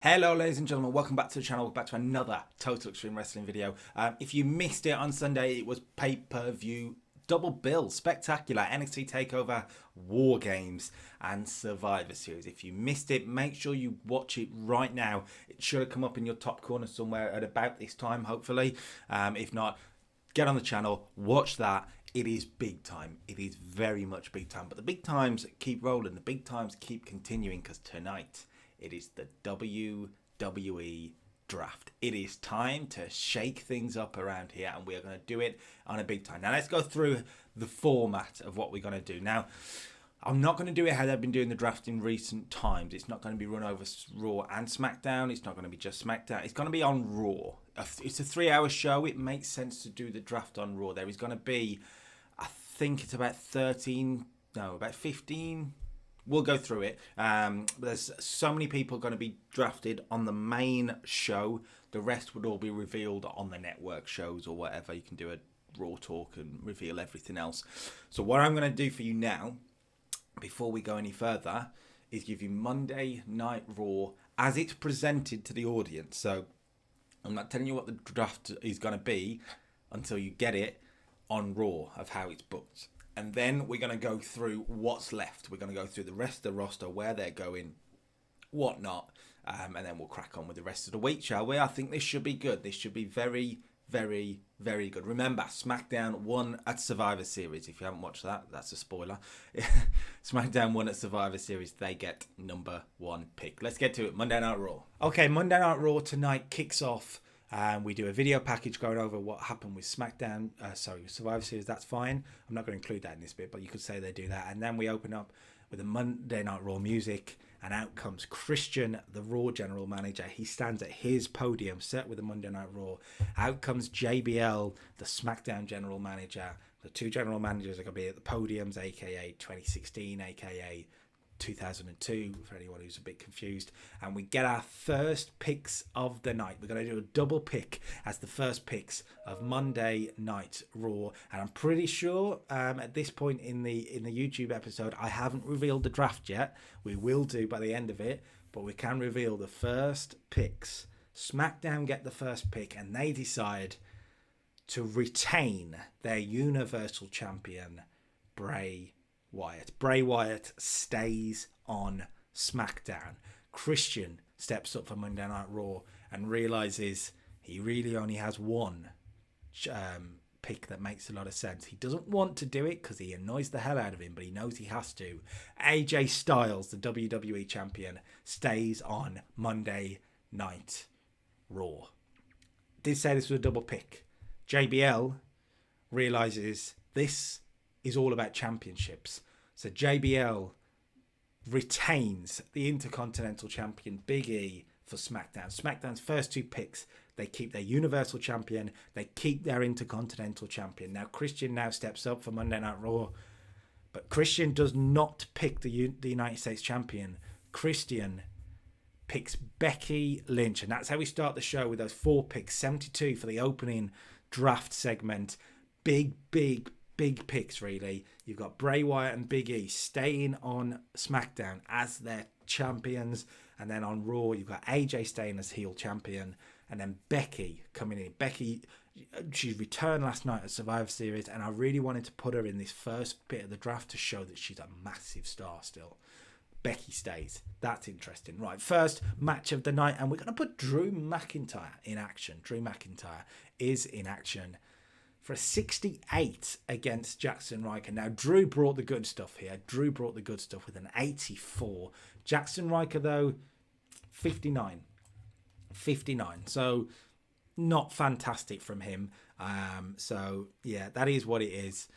Hello ladies and gentlemen, welcome back to the channel, back to another Total Extreme Wrestling video. If you missed it on Sunday, it was pay-per-view double bill, spectacular, NXT TakeOver, War Games and Survivor Series. If you missed it, make sure you watch it right now. It should have come up in your top corner somewhere at about this time, hopefully. If not, get on the channel, watch that. It is big time. It is very much big time. But the big times keep rolling. The big times keep continuing because tonight it is the WWE Draft. It is time to shake things up around here, and we are going to do it on a big time. Now, let's go through the format of what we're going to do. Now, I'm not going to do it how they've been doing the draft in recent times. It's not going to be run over Raw and Smackdown. It's not going to be just Smackdown. It's going to be on Raw. It's a 3-hour show. It makes sense to do the draft on Raw. There is going to be, I think it's about 15. We'll go through it. There's so many people going to be drafted on the main show. The rest would all be revealed on the network shows or whatever. You can do a Raw talk and reveal everything else. So what I'm going to do for you now, before we go any further, is give you Monday Night Raw as it's presented to the audience. So I'm not telling you what the draft is going to be until you get it on Raw of how it's booked. And then we're going to go through what's left. We're going to go through the rest of the roster, where they're going, whatnot. And then we'll crack on with the rest of the week, shall we? I think this should be good. This should be very, very, very good. Remember, SmackDown won at Survivor Series. If you haven't watched that, that's a spoiler. SmackDown won at Survivor Series. They get number one pick. Let's get to it. Monday Night Raw. Okay, Monday Night Raw tonight kicks off. We do a video package going over what happened with SmackDown, Survivor Series. That's fine. I'm not going to include that in this bit, but you could say they do that. And then we open up with the Monday Night Raw music, and out comes Christian, the Raw general manager. He stands at his podium set with the Monday Night Raw. Out comes JBL, the SmackDown general manager. The two general managers are going to be at the podiums, aka 2016, aka 2002, for anyone who's a bit confused. And we get our first picks of the night. We're going to do a double pick as the first picks of Monday Night Raw. And I'm pretty sure at this point in the YouTube episode, I haven't revealed the draft yet. We will do by the end of it, but we can reveal the first picks. SmackDown get the first pick, and they decide to retain their Universal Champion, Bray Wyatt. Bray Wyatt stays on SmackDown. Christian steps up for Monday Night Raw and realizes he really only has one pick that makes a lot of sense. He doesn't want to do it because he annoys the hell out of him, but he knows he has to. AJ Styles, the WWE champion, stays on Monday Night Raw. Did say this was a double pick. JBL realizes this is all about championships. So JBL retains the Intercontinental Champion Big E for SmackDown. SmackDown's first two picks, they keep their Universal Champion, they keep their Intercontinental Champion. Now Christian now steps up for Monday Night Raw, but Christian does not pick the United States Champion. Christian picks Becky Lynch, and that's how we start the show with those four picks. 72 for the opening draft segment. Big picks, really. You've got Bray Wyatt and Big E staying on SmackDown as their champions, and then on Raw you've got AJ staying as heel champion, and then Becky coming in. Becky, she returned last night at Survivor Series, and I really wanted to put her in this first bit of the draft to show that she's a massive star still. Becky stays. That's interesting. Right, first match of the night, and we're going to put Drew McIntyre in action. Drew McIntyre is in action for a 68 against Jackson Riker. Now, Drew brought the good stuff here. Drew brought the good stuff with an 84. Jackson Riker, though, 59. So, not fantastic from him. So, yeah, that is what it is.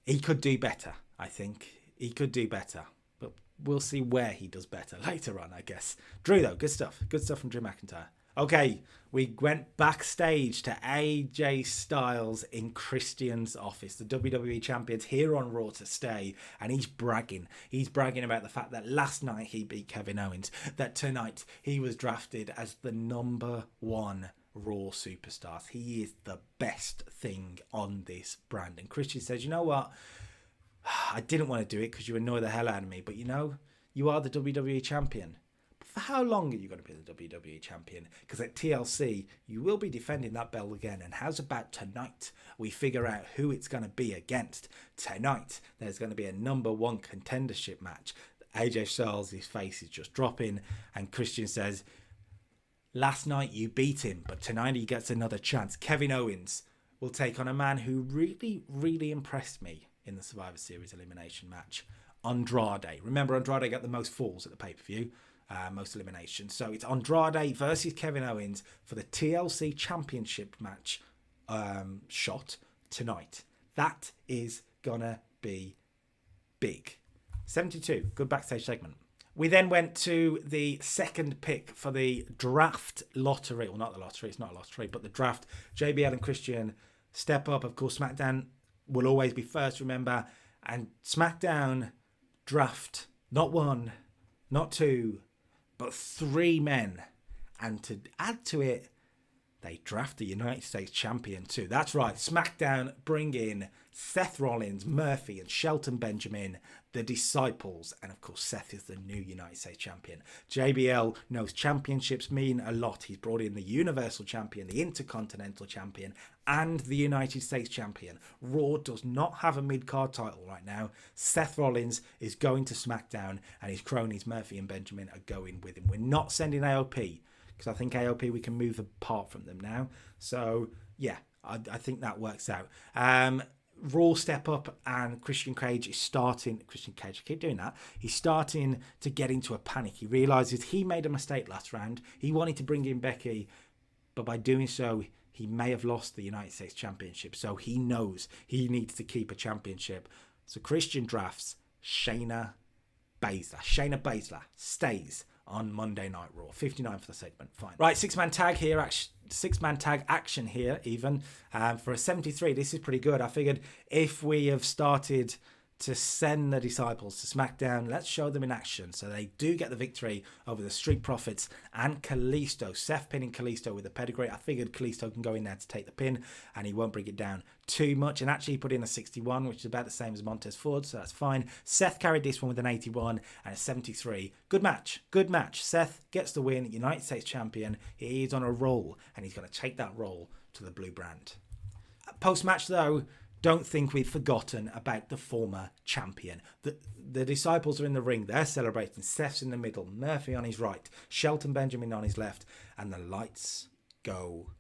He could do better, I think. He could do better. But we'll see where he does better later on, I guess. Drew, though, good stuff. Good stuff from Drew McIntyre. Okay, we went backstage to AJ Styles in Christian's office. The WWE Champion's here on Raw to stay, and he's bragging. He's bragging about the fact that last night he beat Kevin Owens, that tonight he was drafted as the number one Raw superstar. He is the best thing on this brand. And Christian says, you know what? I didn't want to do it because you annoy the hell out of me, but you know, you are the WWE Champion. For how long are you going to be the WWE champion? Because at TLC, you will be defending that belt again. And how's about tonight? We figure out who it's going to be against. Tonight, there's going to be a number 1 contendership match. AJ Styles, his face is just dropping. And Christian says, last night you beat him, but tonight he gets another chance. Kevin Owens will take on a man who really, really impressed me in the Survivor Series elimination match. Andrade. Remember, Andrade got the most falls at the pay-per-view. Most eliminations. So it's Andrade versus Kevin Owens for the TLC Championship match shot tonight. That is gonna be big. 72, good backstage segment. We then went to the second pick for the draft lottery. Well, not the lottery, it's not a lottery, but the draft. JBL and Christian step up. Of course, SmackDown will always be first, remember. And SmackDown draft not 1, not 2, but 3 men. And to add to it, they draft the United States champion too. That's right, SmackDown bring in Seth Rollins, Murphy and Shelton Benjamin, the Disciples, and of course Seth is the new United States champion. JBL knows championships mean a lot. He's brought in the Universal Champion, the Intercontinental Champion, and the United States Champion. Raw does not have a mid-card title right now. Seth Rollins is going to SmackDown, and his cronies Murphy and Benjamin are going with him. We're not sending AOP, because I think AOP we can move apart from them now. So yeah, I think that works out. Raw step up and Christian Cage, I keep doing that. He's starting to get into a panic. He realizes he made a mistake last round. He wanted to bring in Becky, but by doing so, he may have lost the United States Championship. So he knows he needs to keep a championship. So Christian drafts Shayna Baszler. Shayna Baszler stays on Monday Night Raw. 59 for the segment. Fine. Right, six-man tag action here, even. For a 73, this is pretty good. I figured if we have started to send the Disciples to SmackDown, let's show them in action. So they do get the victory over the Street Profits and Kalisto. Seth pinning Kalisto with a pedigree. I figured Kalisto can go in there to take the pin and he won't bring it down too much. And actually he put in a 61, which is about the same as Montez Ford, so that's fine. Seth carried this one with an 81 and a 73. Good match. Good match. Seth gets the win. United States Champion. He is on a roll and he's going to take that roll to the blue brand. Post-match though, don't think we've forgotten about the former champion. The Disciples are in the ring. They're celebrating. Seth's in the middle. Murphy on his right. Shelton Benjamin on his left. And the lights go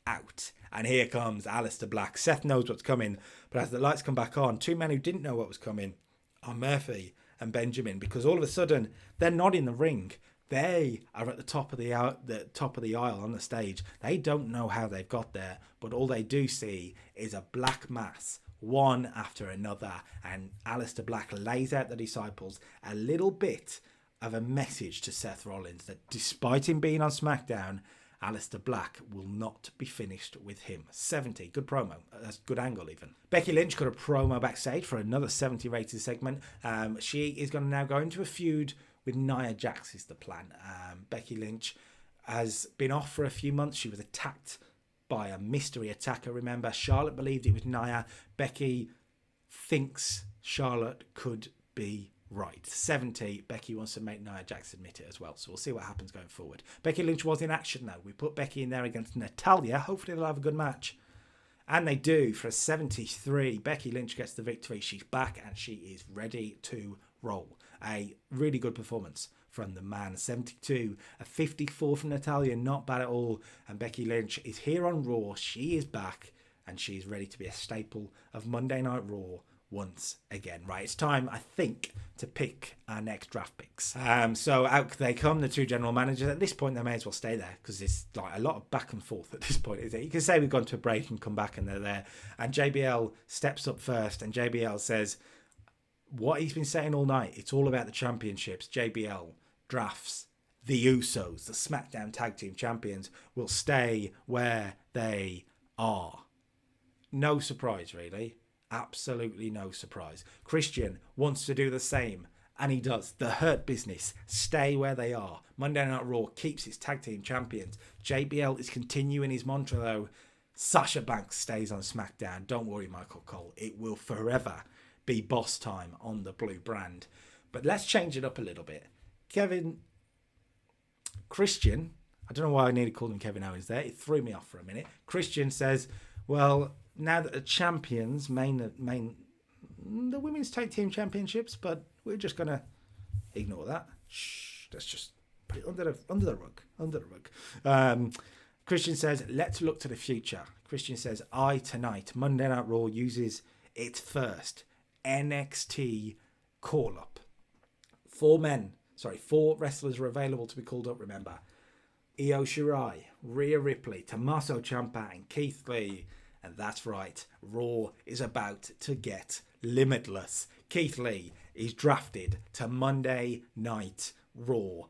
out. And here comes Aleister Black. Seth knows what's coming. But as the lights come back on, 2 men who didn't know what was coming are Murphy and Benjamin. Because all of a sudden, they're not in the ring. They are at the top of the aisle on the stage. They don't know how they've got there, but all they do see is a black mass, one after another. And Aleister Black lays out the Disciples a little bit of a message to Seth Rollins that despite him being on SmackDown, Aleister Black will not be finished with him. 70, good promo. That's good angle even. Becky Lynch got a promo backstage for another 70 rated segment. She is going to now go into a feud with Nia Jax is the plan. Becky Lynch has been off for a few months. She was attacked by a mystery attacker, remember. Charlotte believed it was Nia. Becky thinks Charlotte could be right. 70, Becky wants to make Nia Jax admit it as well. So we'll see what happens going forward. Becky Lynch was in action though. We put Becky in there against Natalya. Hopefully they'll have a good match. And they do for a 73. Becky Lynch gets the victory. She's back and she is ready to roll. A really good performance from the man. 72, a 54 from Natalya, not bad at all. And Becky Lynch is here on Raw. She is back and she's ready to be a staple of Monday Night Raw once again. Right, it's time, I think, to pick our next draft picks. So out they come, the two general managers. At this point, they may as well stay there because it's like a lot of back and forth at this point, isn't it? You can say we've gone to a break and come back and they're there. And JBL steps up first and JBL says what he's been saying all night. It's all about the championships. JBL drafts the Usos, the SmackDown Tag Team Champions, will stay where they are. No surprise, really. Absolutely no surprise. Christian wants to do the same, and he does. The Hurt Business stay where they are. Monday Night Raw keeps its tag team champions. JBL is continuing his mantra, though. Sasha Banks stays on SmackDown. Don't worry, Michael Cole. It will forever be boss time on the blue brand. But let's change it up a little bit. Kevin, Christian, I don't know why I nearly called him Kevin Owens there. It threw me off for a minute. Christian says, well, now that the champions the women's tag team championships, but we're just going to ignore that. Shh, let's just put it under the rug. Christian says, let's look to the future. Christian says, tonight, Monday Night Raw uses its first NXT call-up. 4 wrestlers are available to be called up, remember. Io Shirai, Rhea Ripley, Tommaso Ciampa and Keith Lee. And that's right, Raw is about to get limitless. Keith Lee is drafted to Monday Night Raw.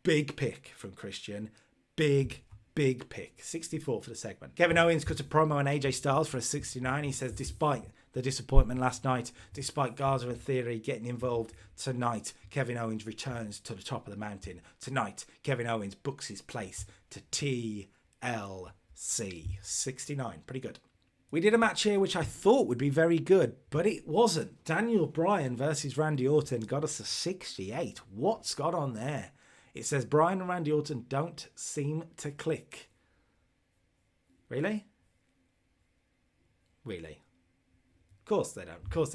Big pick from Christian. Big pick. 64 for the segment. Kevin Owens cuts a promo on AJ Styles for a 69. He says, despite the disappointment last night, despite Garza and Theory getting involved, tonight Kevin Owens returns to the top of the mountain. Tonight, Kevin Owens books his place to TLC. 69. Pretty good. We did a match here which I thought would be very good, but it wasn't. Daniel Bryan versus Randy Orton got us a 68. What's got on there? It says Bryan and Randy Orton don't seem to click. Really? Really? Of course they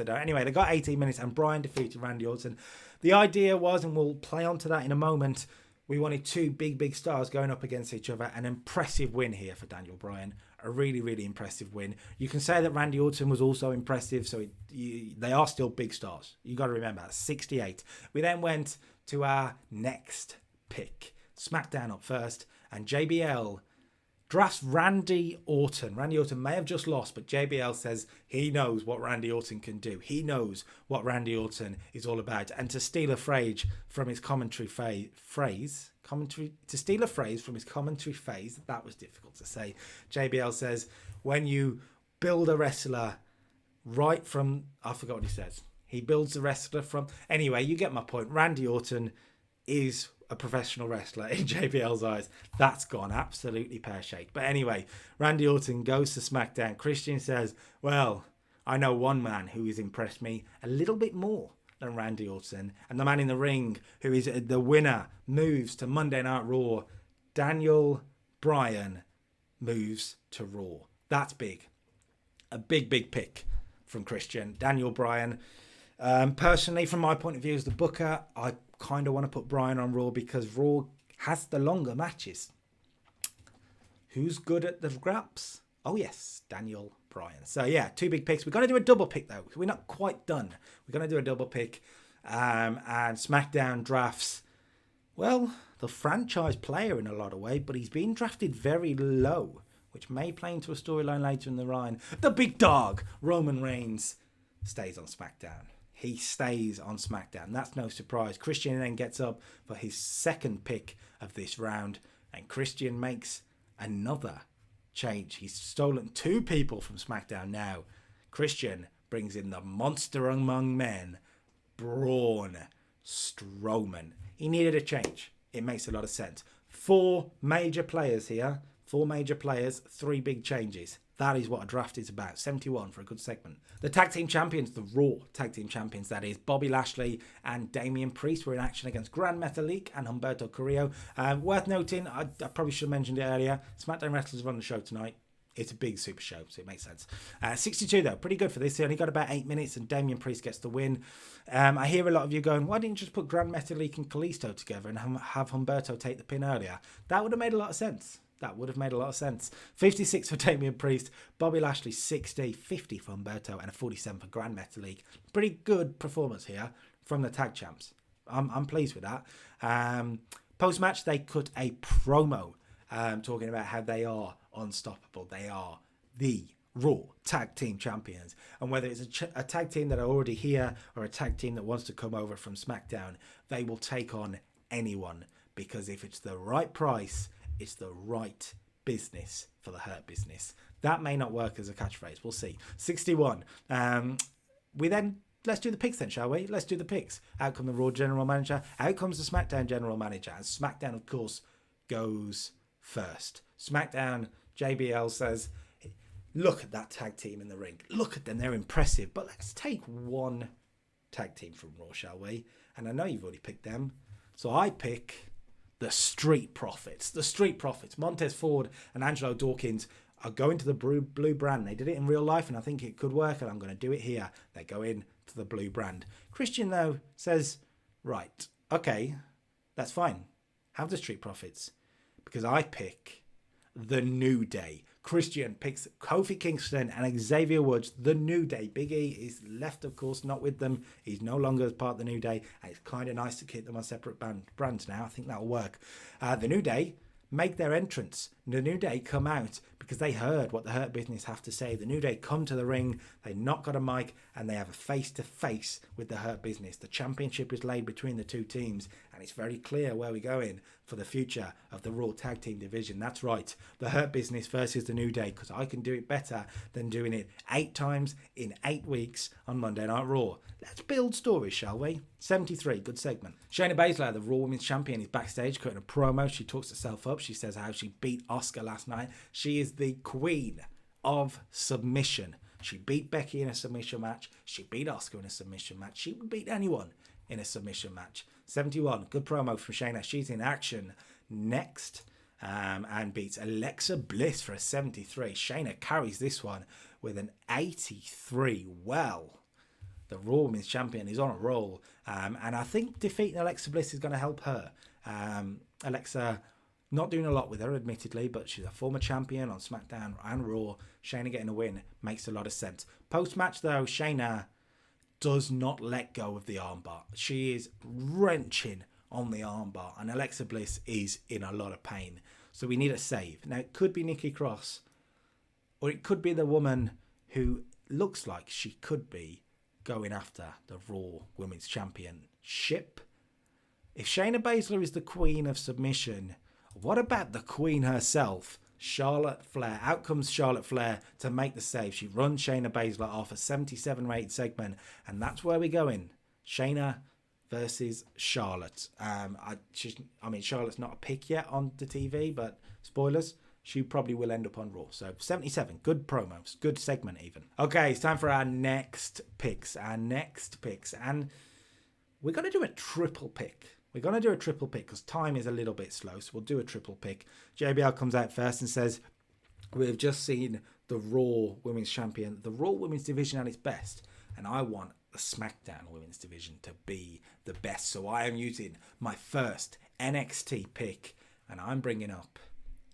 don't. Anyway, they got 18 minutes and Bryan defeated Randy Orton. The idea was, and we'll play on to that in a moment, we wanted 2 big stars going up against each other. An impressive win here for Daniel Bryan. A really impressive win. You can say that Randy Orton was also impressive, so they are still big stars. You got to remember, 68. We then went to our next pick. Smackdown up first, and JBL drafts Randy Orton. Randy Orton may have just lost, but JBL says he knows what Randy Orton can do. He knows what Randy Orton is all about. And to steal a phrase from his commentary phase, that was difficult to say. JBL says, when you build a wrestler right from, I forgot what he says. He builds the wrestler from, anyway, you get my point. Randy Orton is a professional wrestler in JBL's eyes. That's gone absolutely pear-shaped. But anyway, Randy Orton goes to SmackDown. Christian says, well, I know one man who has impressed me a little bit more than Randy Orton. And the man in the ring who is the winner moves to Monday Night Raw. Daniel Bryan moves to Raw. That's big. A big pick from Christian. Daniel Bryan. Personally, from my point of view as the booker, I kind of want to put Bryan on Raw because Raw has the longer matches. Who's good at the graps? Oh yes, Daniel Bryan. So yeah, 2 big picks. We're going to do a double pick though. We're not quite done. We're going to do a double pick. And SmackDown drafts, well, the franchise player in a lot of ways, but he's been drafted very low, which may play into a storyline later in the line. The big dog, Roman Reigns, stays on SmackDown. He stays on SmackDown. That's no surprise. Christian then gets up for his second pick of this round, and Christian makes another change. He's stolen 2 people from SmackDown now. Christian brings in the monster among men, Braun Strowman. He needed a change. It makes a lot of sense. 4 major players here. 4 major players, 3 big changes. That is what a draft is about. 71 for a good segment. The tag team champions, the Raw tag team champions, that is, Bobby Lashley and Damian Priest were in action against Gran Metalik and Humberto Carrillo. Worth noting, I probably should have mentioned it earlier, SmackDown wrestlers run the show tonight. It's a big super show, so it makes sense. 62 though, pretty good for this. He only got about 8 minutes and Damian Priest gets the win. I hear a lot of you going, why didn't you just put Gran Metalik and Kalisto together and have Humberto take the pin earlier? That would have made a lot of sense. 56 for Damian Priest, Bobby Lashley 60, 50 for Humberto, and a 47 for Gran Metalik. Pretty good performance here from the tag champs. I'm pleased with that. Post-match, they cut a promo talking about how they are unstoppable. They are the Raw tag team champions. And whether it's a tag team that are already here or a tag team that wants to come over from SmackDown, they will take on anyone. Because if it's the right price, it's the right business for the Hurt Business. That may not work as a catchphrase. We'll see. 61. Let's do the picks then, shall we? Let's do the picks. Out comes the Raw General Manager. Out comes the SmackDown General Manager. And SmackDown, of course, goes first. SmackDown, JBL says, look at that tag team in the ring. Look at them. They're impressive. But let's take one tag team from Raw, shall we? And I know you've already picked them. So I pick the Street Profits. The Street Profits. Montez Ford and Angelo Dawkins are going to the blue brand. They did it in real life, and I think it could work, and I'm going to do it here. They go in to the blue brand. Christian, though, says, right, okay, that's fine. Have the Street Profits, because I pick the New Day. Christian picks Kofi Kingston and Xavier Woods, the New Day. Big E is left, of course, not with them. He's no longer part of the New Day, and it's kind of nice to keep them on separate brands now. I think that'll work. The New Day make their entrance. The New Day come out because they heard what the Hurt Business have to say. The New Day come to the ring, they knock on a mic, and they have a face-to-face with the Hurt Business. The championship is laid between the two teams, and it's very clear where we're going for the future of the Raw Tag Team division. That's right, the Hurt Business versus the New Day, because I can do it better than doing it 8 times in 8 weeks on Monday Night Raw. Let's build stories, shall we? 73, good segment. Shayna Baszler, the Raw Women's Champion, is backstage cutting a promo. She talks herself up. She says how she beat Asuka last night. She is the queen of submission. She beat Becky in a submission match. She beat Asuka in a submission match. She would beat anyone in a submission match. 71, good promo from Shayna. She's in action next and beats Alexa Bliss for a 73. Shayna carries this one with an 83. Well, the Raw Women's Champion is on a roll, and I think defeating Alexa Bliss is going to help her. Alexa not doing a lot with her, admittedly, but she's a former champion on SmackDown and Raw. Shayna getting a win makes a lot of sense. Post-match, though, Shayna does not let go of the armbar. She is wrenching on the armbar, and Alexa Bliss is in a lot of pain. So we need a save. Now, it could be Nikki Cross, or it could be the woman who looks like she could be going after the Raw Women's Championship. If Shayna Baszler is the queen of submission, what about the queen herself, Charlotte Flair? Out comes Charlotte Flair to make the save. She runs Shayna Baszler off a 77 rated segment, and that's where we're going. Shayna versus Charlotte. Charlotte's not a pick yet on the TV, but spoilers, she probably will end up on Raw. So 77, good promos, good segment even. Okay, it's time for our next picks. And we're going to do a triple pick. We're going to do a triple pick because time is a little bit slow, so we'll do a triple pick. JBL comes out first and says, we've just seen the Raw Women's Champion, the Raw Women's Division at its best, and I want the SmackDown Women's Division to be the best. So I am using my first NXT pick, and I'm bringing up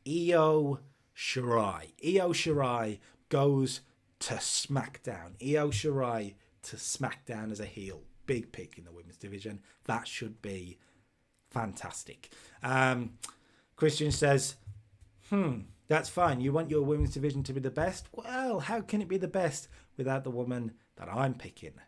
Io Shirai. Io Shirai goes to SmackDown. Io Shirai to SmackDown as a heel. Big pick in the women's division. That should be fantastic. Christian says, that's fine. You want your women's division to be the best? Well, how can it be the best without the woman that I'm picking?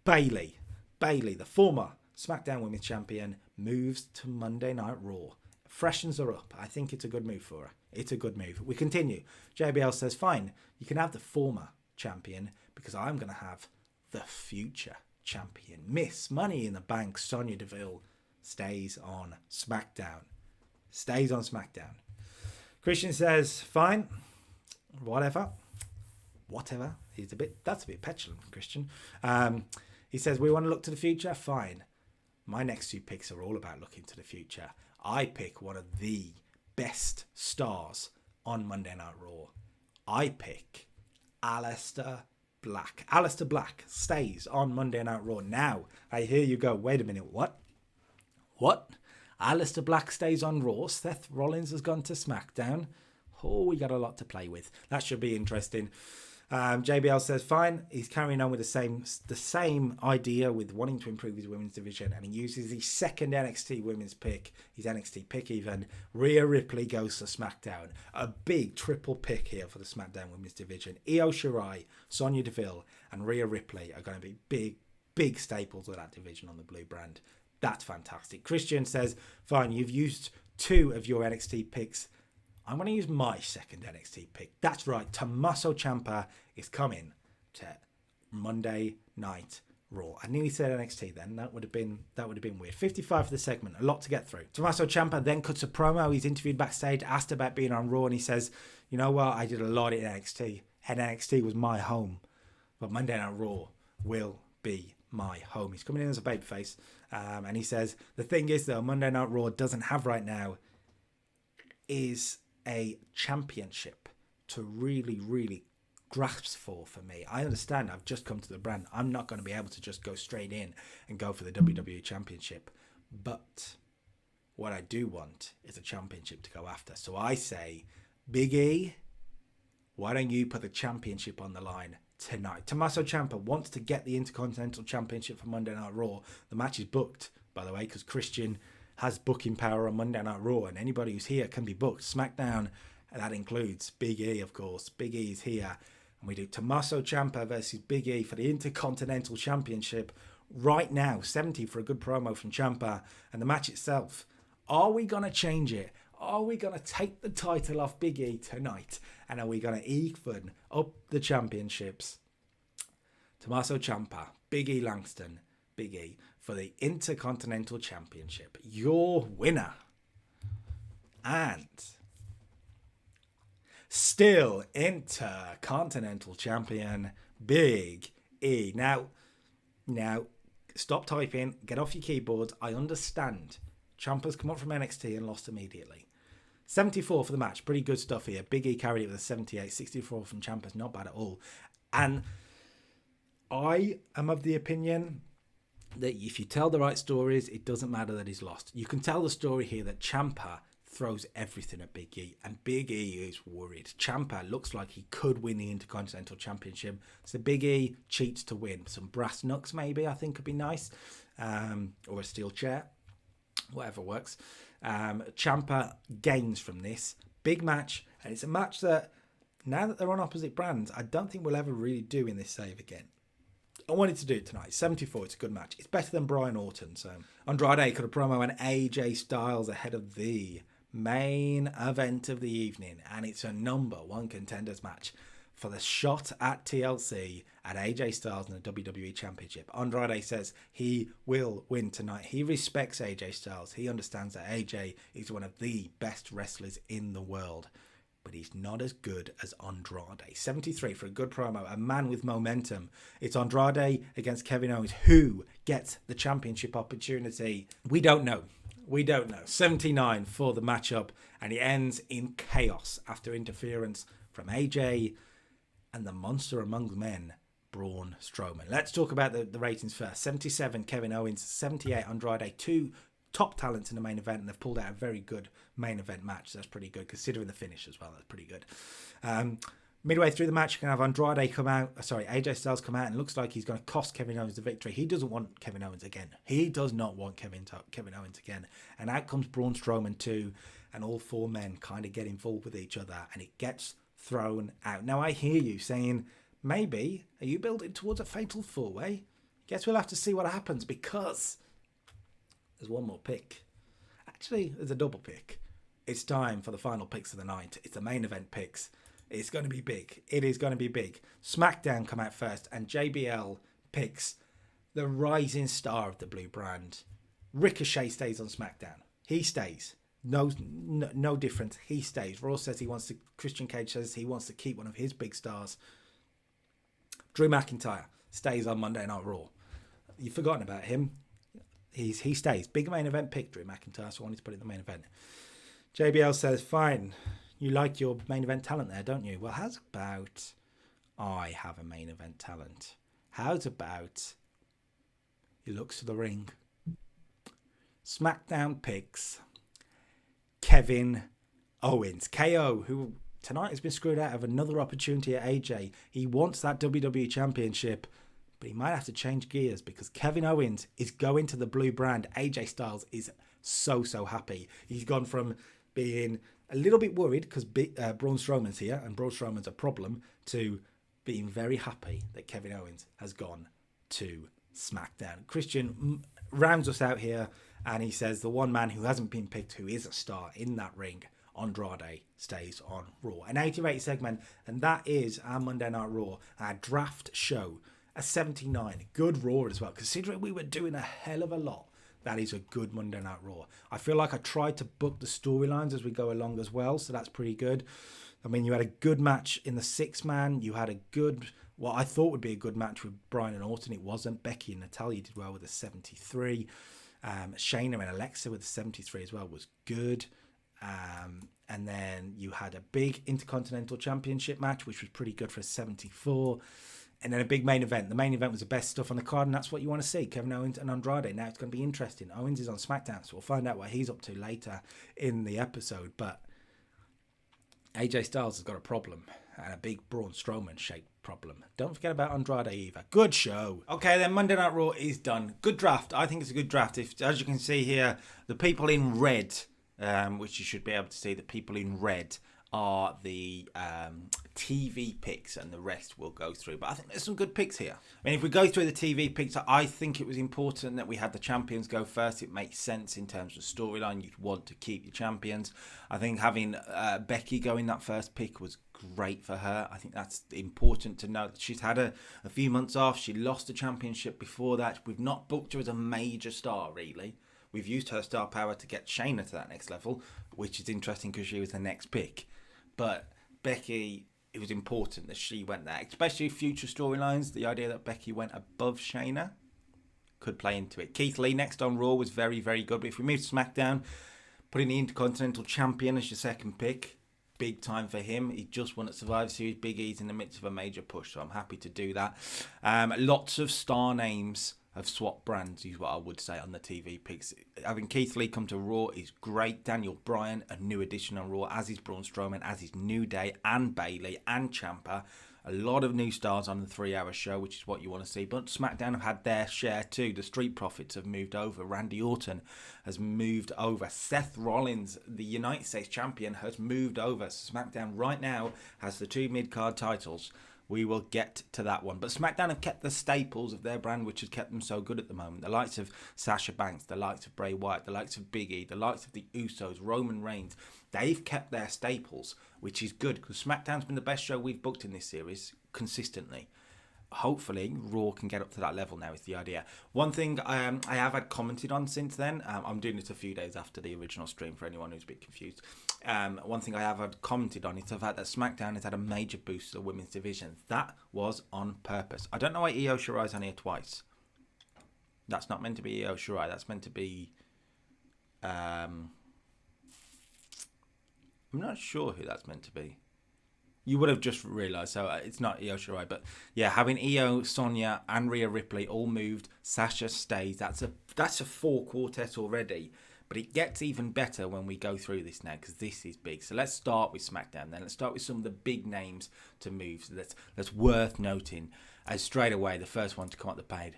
Bayley, the former SmackDown Women's Champion, moves to Monday Night Raw. Freshens her up. I think it's a good move for her. It's a good move. We continue. JBL says, fine, you can have the former champion because I'm going to have the future champion. Miss Money in the Bank, Sonya Deville, stays on SmackDown. Christian says, fine, whatever. That's a bit petulant, Christian. He says, we want to look to the future. Fine. My next 2 picks are all about looking to the future. I pick one of the best stars on Monday Night Raw. I pick Aleister Black. Aleister Black stays on Monday Night Raw. Now, I hear you go, wait a minute, what? Aleister Black stays on Raw. Seth Rollins has gone to SmackDown. Oh, we got a lot to play with. That should be interesting. JBL says, fine. He's carrying on with the same idea with wanting to improve his women's division, and he uses his second NXT women's pick, his NXT pick even. Rhea Ripley goes to SmackDown. A big triple pick here for the SmackDown women's division. Io Shirai, Sonya Deville, and Rhea Ripley are going to be big staples of that division on the blue brand. That's fantastic. Christian says, fine, you've used 2 of your NXT picks. I'm going to use my second NXT pick. That's right. Tommaso Ciampa is coming to Monday Night Raw. I nearly said NXT then. That would have been weird. 55 for the segment. A lot to get through. Tommaso Ciampa then cuts a promo. He's interviewed backstage, asked about being on Raw, and he says, you know what? I did a lot in NXT. And NXT was my home. But Monday Night Raw will be my home. He's coming in as a babyface. And he says, the thing is, though, Monday Night Raw doesn't have right now is a championship to really, really grasp for me. I understand I've just come to the brand. I'm not going to be able to just go straight in and go for the WWE Championship. But what I do want is a championship to go after. So I say, Big E, why don't you put the championship on the line tonight? Tommaso Ciampa wants to get the Intercontinental Championship for Monday Night Raw. The match is booked, by the way, because Christian has booking power on Monday Night Raw, and anybody who's here can be booked. Smackdown, and that includes Big E, of course. Big E is here. And we do Tommaso Ciampa versus Big E for the Intercontinental Championship right now. 70 for a good promo from Ciampa. And the match itself, are we going to change it? Are we going to take the title off Big E tonight? And are we going to even up the championships? Tommaso Ciampa, Big E Langston, Big E for the Intercontinental Championship. Your winner. And still Intercontinental Champion, Big E. Now, stop typing. Get off your keyboards. I understand. Ciampa's come up from NXT and lost immediately. 74 for the match. Pretty good stuff here. Big E carried it with a 78. 64 from Ciampa's not bad at all. And I am of the opinion that if you tell the right stories, it doesn't matter that he's lost. You can tell the story here that Ciampa throws everything at Big E, and Big E is worried. Ciampa looks like he could win the Intercontinental Championship, so Big E cheats to win. Some brass knucks maybe, I think, could be nice, or a steel chair, whatever works. Ciampa gains from this. Big match, and it's a match that, now that they're on opposite brands, I don't think we'll ever really do in this save again. I wanted to do it tonight. 74, it's a good match. It's better than Bryan Orton. So Andrade could have promo an AJ Styles ahead of the main event of the evening. And it's a number one contenders match for the shot at TLC at AJ Styles and the WWE Championship. Andrade says he will win tonight. He respects AJ Styles. He understands that AJ is one of the best wrestlers in the world, but he's not as good as Andrade. 73 for a good promo, a man with momentum. It's Andrade against Kevin Owens. Who gets the championship opportunity? We don't know. 79 for the matchup, and it ends in chaos after interference from AJ and the monster among men, Braun Strowman. Let's talk about the ratings first. 77 Kevin Owens, 78 Andrade. Two top talents in the main event, and they've pulled out a very good main event match. That's pretty good, considering the finish as well. That's pretty good. Midway through the match, you can have AJ Styles come out, and it looks like he's going to cost Kevin Owens the victory. He doesn't want Kevin Owens again. He does not want Kevin Owens again. And out comes Braun Strowman too, and all four men kind of get involved with each other, and it gets thrown out. Now, I hear you saying, maybe, are you building towards a fatal four-way? Guess we'll have to see what happens, because there's one more pick. Actually, there's a double pick. It's time for the final picks of the night. It's the main event picks. It's going to be big. It is going to be big. Smackdown come out first, and JBL picks the rising star of the blue brand. Ricochet stays on Smackdown. He stays. No difference. He stays. Raw says he wants to. Christian Cage says he wants to keep one of his big stars. Drew McIntyre stays on Monday Night Raw. You've forgotten about him. He stays. Big main event pick, Drew McIntyre, so I wanted to put it in the main event. JBL says, fine, you like your main event talent there, don't you? Well, how's about I have a main event talent? How's about he looks to the ring? Smackdown picks Kevin Owens. KO, who tonight has been screwed out of another opportunity at AJ. He wants that WWE Championship, but he might have to change gears because Kevin Owens is going to the blue brand. AJ Styles is so happy. He's gone from being a little bit worried because Braun Strowman's here and Braun Strowman's a problem, to being very happy that Kevin Owens has gone to SmackDown. Christian rounds us out here, and he says the one man who hasn't been picked, who is a star in that ring, Andrade, stays on Raw. An 80-rated segment, and that is our Monday Night Raw, our draft show. A 79. Good Raw as well. Considering we were doing a hell of a lot, that is a good Monday Night Raw. I feel like I tried to book the storylines as we go along as well, so that's pretty good. I mean, you had a good match in the 6-man. You had a good what I thought would be a good match with Bryan and Orton. It wasn't. Becky and Natalya did well with a 73. Shayna and Alexa with a 73 as well was good. And then you had a big Intercontinental Championship match, which was pretty good for a 74. And then a big main event. The main event was the best stuff on the card, and that's what you want to see. Kevin Owens and Andrade. Now it's going to be interesting. Owens is on Smackdown, so we'll find out what he's up to later in the episode. But AJ Styles has got a problem, and a big Braun Strowman-shaped problem. Don't forget about Andrade either. Good show. Okay, then Monday Night Raw is done. Good draft. I think it's a good draft. As you can see here, the people in red, which you should be able to see, the people in red are the TV picks, and the rest will go through. But I think there's some good picks here. I mean, if we go through the TV picks, I think it was important that we had the champions go first. It makes sense in terms of storyline. You'd want to keep your champions. I think having Becky go in that first pick was great for her. I think that's important to note. She's had a few months off. She lost the championship before that. We've not booked her as a major star, really. We've used her star power to get Shayna to that next level, which is interesting because she was the next pick. But Becky, it was important that she went there, especially future storylines. The idea that Becky went above Shayna could play into it. Keith Lee next on Raw was very, very good. But if we move to SmackDown, putting the Intercontinental Champion as your second pick, big time for him. He just won at Survivor Series. Big E's in the midst of a major push, so I'm happy to do that. Lots of star names have swapped brands, is what I would say on the TV picks. Having Keith Lee come to Raw is great. Daniel Bryan, a new addition on Raw, as is Braun Strowman, as is New Day and Bayley and Champa. A lot of new stars on the 3-hour show, which is what you want to see. But SmackDown have had their share too. The Street Profits have moved over. Randy Orton has moved over. Seth Rollins, the United States champion, has moved over. SmackDown right now has the 2 mid-card titles. We will get to that one. But SmackDown have kept the staples of their brand, which has kept them so good at the moment. The likes of Sasha Banks, the likes of Bray Wyatt, the likes of Big E, the likes of the Usos, Roman Reigns. They've kept their staples, which is good because SmackDown's been the best show we've booked in this series consistently. Hopefully, Raw can get up to that level now is the idea. One thing I have had commented on since then, I'm doing it a few days after the original stream for anyone who's a bit confused. One thing I have had commented on is the fact that SmackDown has had a major boost to the women's division. That was on purpose. I don't know why Io Shirai's on here twice. That's not meant to be Io Shirai. That's meant to be... I'm not sure who that's meant to be. You would have just realised, so it's not Io Shirai. But yeah, having Io, Sonya, and Rhea Ripley all moved, Sasha stays. That's a 4-quartet already. But it gets even better when we go through this now, because this is big. So let's start with SmackDown then. Let's start with some of the big names to move. So that's worth noting. As straight away, the first one to come up the page,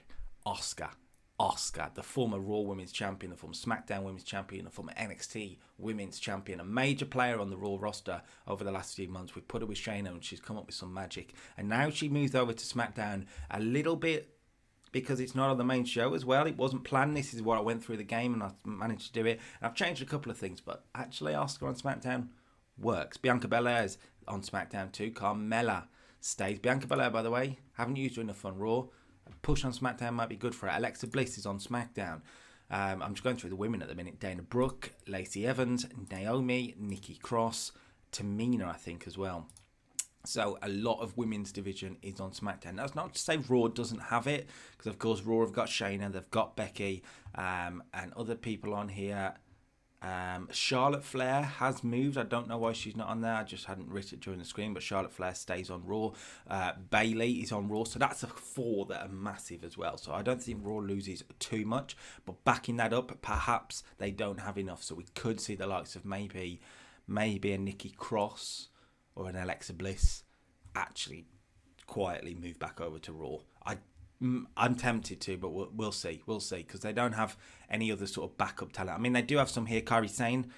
Asuka, the former Raw Women's Champion, the former SmackDown Women's Champion, the former NXT Women's Champion, a major player on the Raw roster over the last few months. We've put her with Shayna and she's come up with some magic. And now she moves over to SmackDown a little bit because it's not on the main show as well. It wasn't planned. This is what I went through the game and I managed to do it. And I've changed a couple of things, but actually Asuka on SmackDown works. Bianca Belair's on SmackDown too. Carmella stays. Bianca Belair, by the way, haven't used her enough on Raw. Push on SmackDown might be good for her. Alexa Bliss is on SmackDown. I'm just going through the women at the minute. Dana Brooke, Lacey Evans, Naomi, Nikki Cross, Tamina, I think, as well. So a lot of women's division is on SmackDown. That's not to say Raw doesn't have it, because of course Raw have got Shayna, they've got Becky, and other people on here. Charlotte Flair has moved. I don't know why she's not on there. I just hadn't written it during the screen, but Charlotte Flair stays on Raw. Bayley is on Raw, so that's a 4 that are massive as well. So I don't think Raw loses too much, but backing that up, perhaps they don't have enough. So we could see the likes of maybe a Nikki Cross or an Alexa Bliss actually quietly move back over to Raw. I'm tempted to, but we'll see. We'll see, because they don't have any other sort of backup talent. I mean, they do have some here. Kairi Sane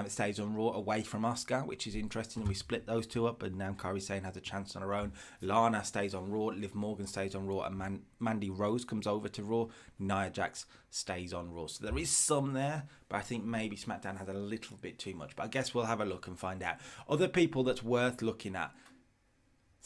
stays on Raw away from Asuka, which is interesting. We split those two up, and now Kairi Sane has a chance on her own. Lana stays on Raw. Liv Morgan stays on Raw, and Mandy Rose comes over to Raw. Nia Jax stays on Raw. So there is some there, but I think maybe SmackDown has a little bit too much. But I guess we'll have a look and find out. Other people that's worth looking at.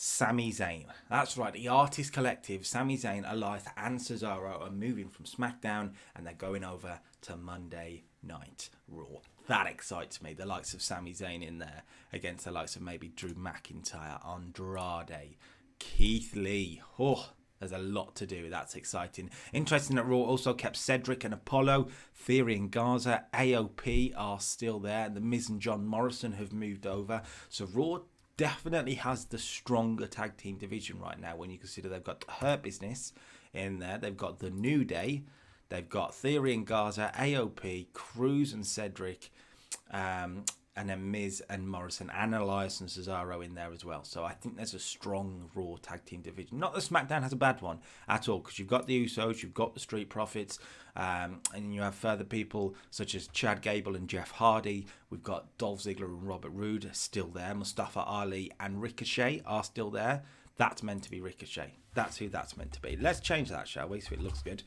Sami Zayn. That's right, the Artist Collective, Sami Zayn, Elias and Cesaro are moving from SmackDown and they're going over to Monday Night Raw. That excites me, the likes of Sami Zayn in there against the likes of maybe Drew McIntyre, Andrade, Keith Lee. Oh, there's a lot to do. That's exciting. Interesting that Raw also kept Cedric and Apollo. Theory and Garza, AOP are still there. The Miz and John Morrison have moved over. So Raw definitely has the stronger tag team division right now when you consider they've got Hurt Business in there. They've got the New Day. They've got Theory and Garza, AOP, Cruz and Cedric, and then Miz and Morrison, and Elias and Cesaro in there as well. So I think there's a strong Raw tag team division. Not that SmackDown has a bad one at all, because you've got the Usos, you've got the Street Profits, and you have further people such as Chad Gable and Jeff Hardy. We've got Dolph Ziggler and Robert Roode still there. Mustafa Ali and Ricochet are still there. That's meant to be Ricochet. That's who that's meant to be. Let's change that, shall we? So it looks good.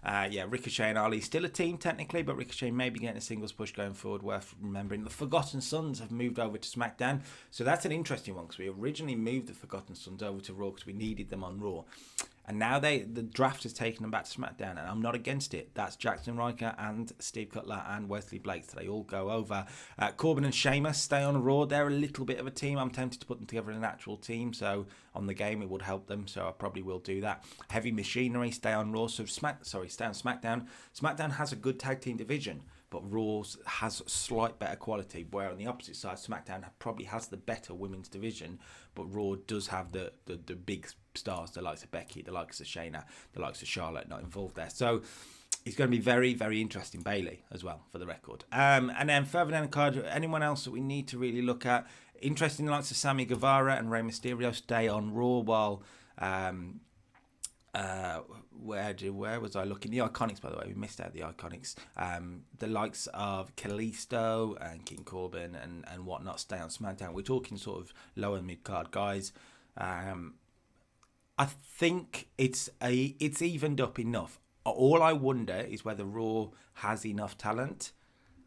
Yeah, Ricochet and Ali still a team technically, but Ricochet may be getting a singles push going forward. Worth remembering. The Forgotten Sons have moved over to SmackDown. So that's an interesting one, because we originally moved the Forgotten Sons over to Raw because we needed them on Raw. And now the draft has taken them back to SmackDown, and I'm not against it. That's Jackson Riker and Steve Cutler and Wesley Blake, so they all go over. Corbin and Sheamus stay on Raw. They're a little bit of a team. I'm tempted to put them together in an actual team, so on the game it would help them, so I probably will do that. Heavy Machinery stay on Raw, so stay on SmackDown. SmackDown has a good tag team division, but Raw has slight better quality, where on the opposite side, SmackDown probably has the better women's division, but Raw does have the big stars, the likes of Becky, the likes of Shayna, the likes of Charlotte not involved there. So it's going to be very, very interesting. Bayley as well, for the record. And then further down the card, anyone else that we need to really look at? Interesting, the likes of Sami Guevara and Rey Mysterio stay on Raw, while where was I looking? The Iconics, by the way, we missed out the Iconics. The likes of Kalisto and King Corbin and whatnot stay on SmackDown. We're talking sort of lower mid card guys. I think it's evened up enough. All I wonder is whether Raw has enough talent.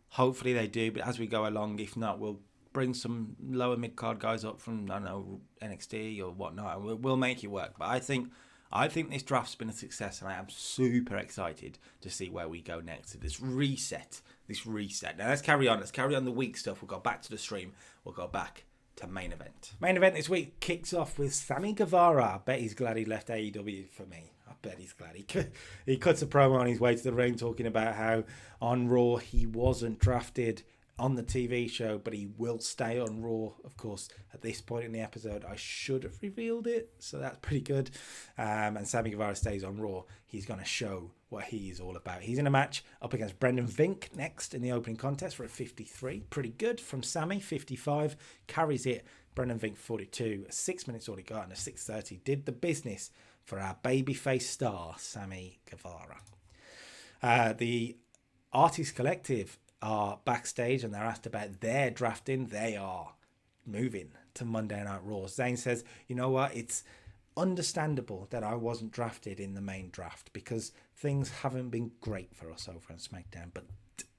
Hopefully they do, but as we go along, if not, we'll bring some lower mid card guys up from, I don't know, NXT or whatnot, and we'll make it work. But I think this draft's been a success, and I am super excited to see where we go next to this reset. Now let's carry on. Let's carry on the week stuff. We'll go back to the stream. We'll go back to main event. Main event this week kicks off with Sami Guevara. I bet he's glad he left AEW for me. I bet he's glad. He cuts a promo on his way to the ring talking about how on Raw he wasn't drafted on the TV show, but he will stay on Raw. Of course, at this point in the episode, I should have revealed it, so that's pretty good. And Sami Guevara stays on Raw. He's going to show what he is all about. He's in a match up against Brendan Vink next in the opening contest for a 53. Pretty good from Sami. 55 carries it. Brendan Vink 42. 6 minutes all he got, and a 6:30 did the business for our babyface star Sami Guevara. The Artist Collective are backstage and they're asked about their drafting. They are moving to Monday Night Raw. Zayn says, you know what, it's understandable that I wasn't drafted in the main draft because things haven't been great for us over on SmackDown, but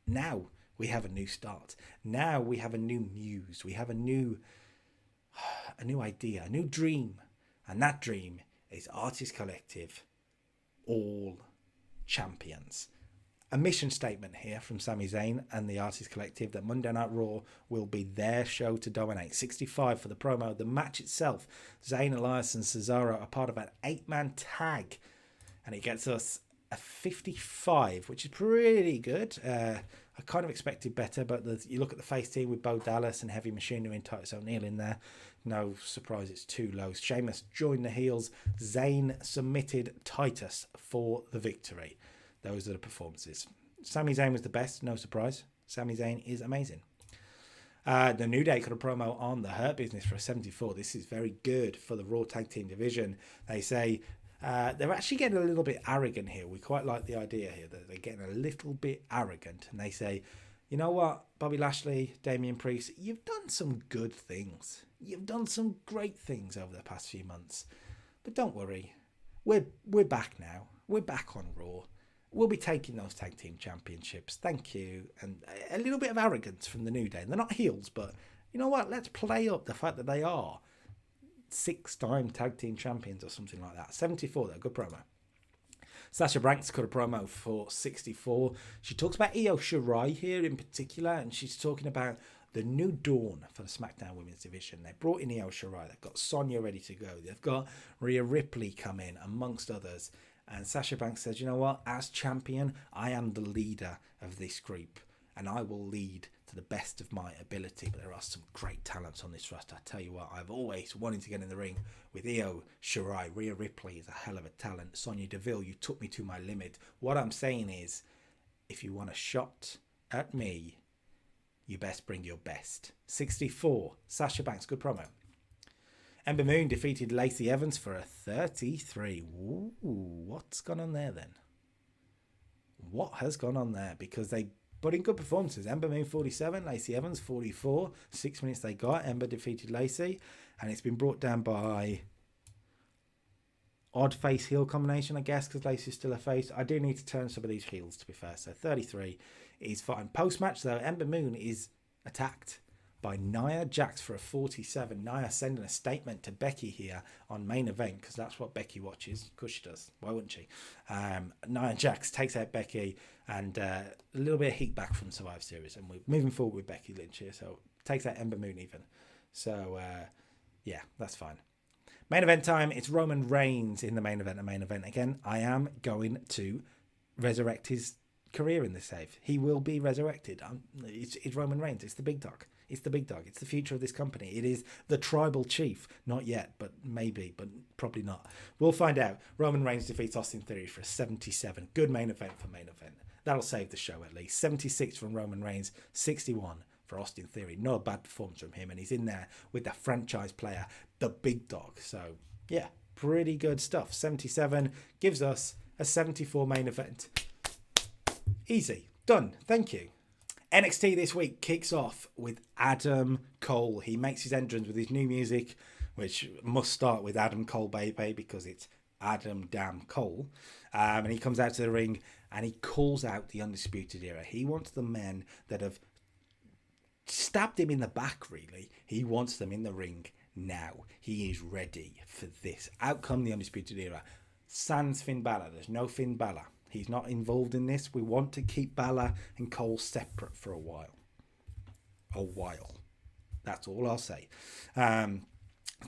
now we have a new start. Now we have a new muse. We have a new idea, a new dream, and that dream is Artist Collective all champions. A mission statement here from Sami Zayn and the Artist Collective that Monday Night Raw will be their show to dominate. 65 for the promo. The match itself, Zayn, Elias and Cesaro are part of an 8-man tag, and it gets us a 55, which is pretty good. I kind of expected better, but you look at the face team with Bo Dallas and Heavy Machinery and Titus O'Neil in there. No surprise, it's too low. Sheamus joined the heels. Zayn submitted Titus for the victory. Those are the performances. Sami Zayn was the best, no surprise. Sami Zayn is amazing. The New Day cut a promo on the Hurt Business for a 74. This is very good for the Raw Tag Team division. They say they're actually getting a little bit arrogant here. We quite like the idea here that they're getting a little bit arrogant. And they say, you know what, Bobby Lashley, Damian Priest, you've done some good things. You've done some great things over the past few months. But don't worry, we're back now. We're back on Raw. We'll be taking those tag team championships. Thank you. And a little bit of arrogance from the New Day. They're not heels, but you know what? Let's play up the fact that they are 6-time tag team champions or something like that. 74, though. Good promo. Sasha Banks cut a promo for 64. She talks about Io Shirai here in particular, and she's talking about the new dawn for the SmackDown Women's Division. They brought in Io Shirai. They've got Sonya ready to go. They've got Rhea Ripley come in, amongst others. And Sasha Banks says, you know what? As champion, I am the leader of this group. And I will lead to the best of my ability. But there are some great talents on this roster. I tell you what, I've always wanted to get in the ring with Io Shirai. Rhea Ripley is a hell of a talent. Sonya Deville, you took me to my limit. What I'm saying is, if you want a shot at me, you best bring your best. 64, Sasha Banks, good promo. Ember Moon defeated Lacey Evans for a 33. Ooh, what's gone on there then? What has gone on there? Because they put in good performances. Ember Moon 47, Lacey Evans 44. 6 minutes they got. Ember defeated Lacey. And it's been brought down by odd face heel combination, I guess, because Lacey's still a face. I do need to turn some of these heels, to be fair. So 33 is fine. Post-match, though, Ember Moon is attacked by Nia Jax for a 47. Nia sending a statement to Becky here on main event, because that's what Becky watches. Of course she does. Why wouldn't she? Nia Jax takes out Becky, and a little bit of heat back from Survivor Series. And we're moving forward with Becky Lynch here, so takes out Ember Moon even. So, yeah, that's fine. Main event time. It's Roman Reigns in the main event. The main event again. I am going to resurrect his career in this save. He will be resurrected. It's Roman Reigns. It's the big dog. It's the big dog. It's the future of this company. It is the tribal chief. Not yet, but maybe, but probably not. We'll find out. Roman Reigns defeats Austin Theory for a 77. Good main event for main event. That'll save the show at least. 76 from Roman Reigns, 61 for Austin Theory. Not a bad performance from him, and he's in there with the franchise player, the big dog. So, yeah, pretty good stuff. 77 gives us a 74 main event. Easy. Done. Thank you. NXT this week kicks off with Adam Cole. He makes his entrance with his new music, which must start with Adam Cole Baby, because it's Adam Damn Cole. And he comes out to the ring and he calls out the Undisputed Era. He wants the men that have stabbed him in the back, really. He wants them in the ring now. He is ready for this. Out come the Undisputed Era. Sans Finn Balor. There's no Finn Balor. He's not involved in this. We want to keep Balor and Cole separate for a while. A while. That's all I'll say. So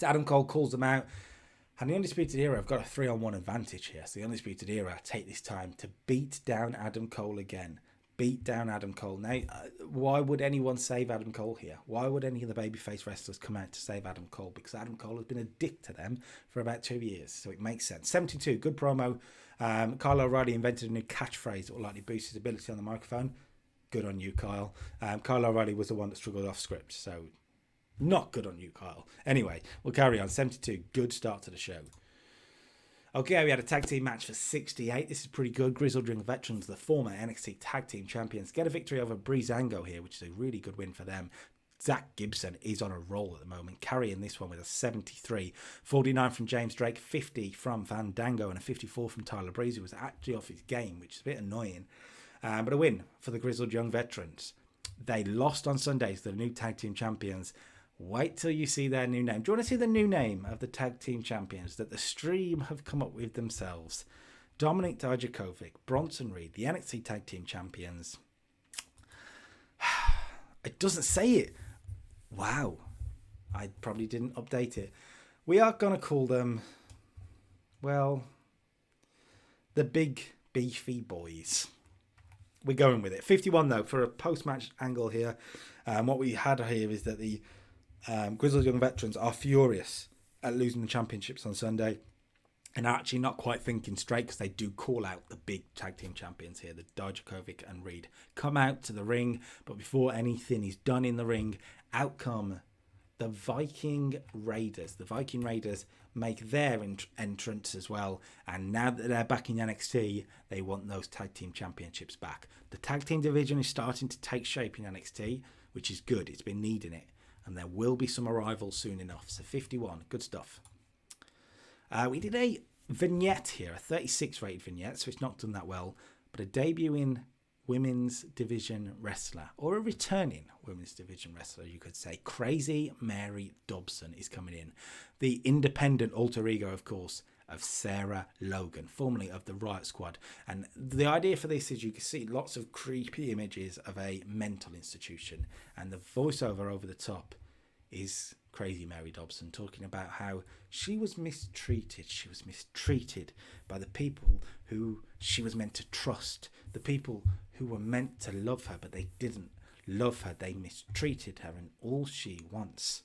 Adam Cole calls them out. And the Undisputed Era have got a 3-on-1 advantage here. So the Undisputed Era take this time to beat down Adam Cole again. Beat down Adam Cole. Now, why would anyone save Adam Cole here? Why would any of the babyface wrestlers come out to save Adam Cole? Because Adam Cole has been a dick to them for about 2 years. So it makes sense. 72, good promo. Kyle O'Reilly invented a new catchphrase that will likely boost his ability on the microphone. Good on you, Kyle. Kyle O'Reilly was the one that struggled off script. So not good on you, Kyle. Anyway, we'll carry on. 72, good start to the show. Okay, we had a tag team match for 68. This is pretty good. Grizzled Young Veterans, the former NXT Tag Team Champions, get a victory over Breezango here, which is a really good win for them. Zach Gibson is on a roll at the moment, carrying this one with a 73. 49 from James Drake, 50 from Fandango, and a 54 from Tyler Breeze, who was actually off his game, which is a bit annoying. But a win for the Grizzled Young Veterans. They lost on Sunday to the new Tag Team Champions. Wait till you see their new name. Do you want to see the new name of the Tag Team Champions that the stream have come up with themselves? Dominik Dijakovic, Bronson Reed, the NXT Tag Team Champions. It doesn't say it. Wow. I probably didn't update it. We are going to call them, well, the Big Beefy Boys. We're going with it. 51, though, for a post-match angle here. What we had here is that the Grizzled Young Veterans are furious at losing the championships on Sunday and are actually not quite thinking straight, because they do call out the big tag team champions here, the Dijakovic and Reed. Come out to the ring, but before anything is done in the ring, out come the Viking Raiders. The Viking Raiders make their entrance as well, and now that they're back in NXT, they want those tag team championships back. The tag team division is starting to take shape in NXT, which is good. It's been needing it. And there will be some arrivals soon enough. So 51, good stuff. We did a vignette here, a 36 rated vignette, so it's not done that well. But a debuting women's division wrestler, or a returning women's division wrestler, you could say. Crazy Mary Dobson is coming in. The independent alter ego, of course, of Sarah Logan, formerly of the Riot Squad. And the idea for this is you can see lots of creepy images of a mental institution, and the voiceover over the top is Crazy Mary Dobson talking about how she was mistreated. She was mistreated by the people who she was meant to trust, the people who were meant to love her, but they didn't love her. They mistreated her, and all she wants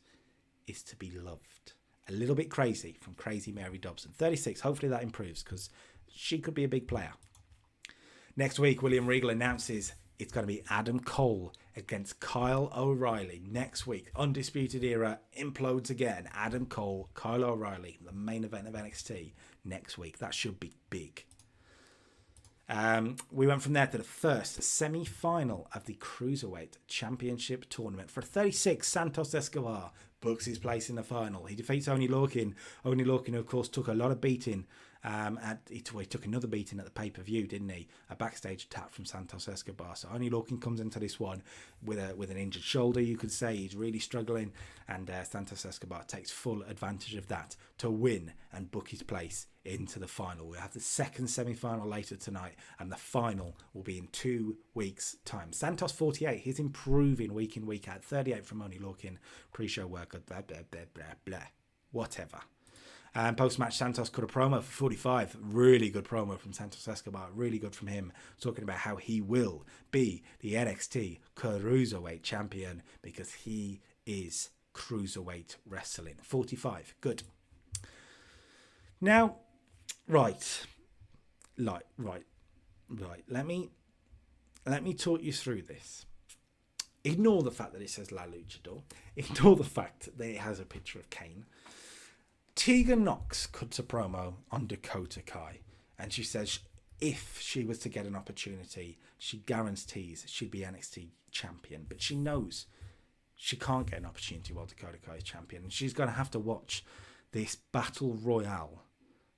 is to be loved. A little bit crazy from Crazy Mary Dobson. 36. Hopefully that improves, because she could be a big player. Next week, William Regal announces it's going to be Adam Cole against Kyle O'Reilly next week. Undisputed Era implodes again. Adam Cole, Kyle O'Reilly, the main event of NXT next week. That should be big. We went from there to the first semi-final of the Cruiserweight Championship Tournament. For 36, Santos Escobar books his place in the final. He defeats Oney Lorcan. Oney Lorcan, of course, took a lot of beating. He took another beating at the pay-per-view, didn't he? A backstage attack from Santos Escobar. So Oney Lorcan comes into this one with an injured shoulder, you could say. He's really struggling, and Santos Escobar takes full advantage of that to win and book his place into the final. We'll have the second semi-final later tonight, and the final will be in 2 weeks' time. Santos 48, he's improving week in, week out. 38 from Oney Lorcan. Pre-show work, blah, blah, blah, blah, blah. Whatever. Post-match, Santos cut a promo for 45. Really good promo from Santos Escobar. Really good from him. Talking about how he will be the NXT Cruiserweight Champion because he is Cruiserweight Wrestling. 45. Good. Now, right. Let me talk you through this. Ignore the fact that it says La Luchador. Ignore the fact that it has a picture of Kane. Tegan Nox cuts a promo on Dakota Kai, and she says if she was to get an opportunity, she guarantees she'd be NXT champion, but she knows she can't get an opportunity while Dakota Kai is champion, and she's going to have to watch this battle royale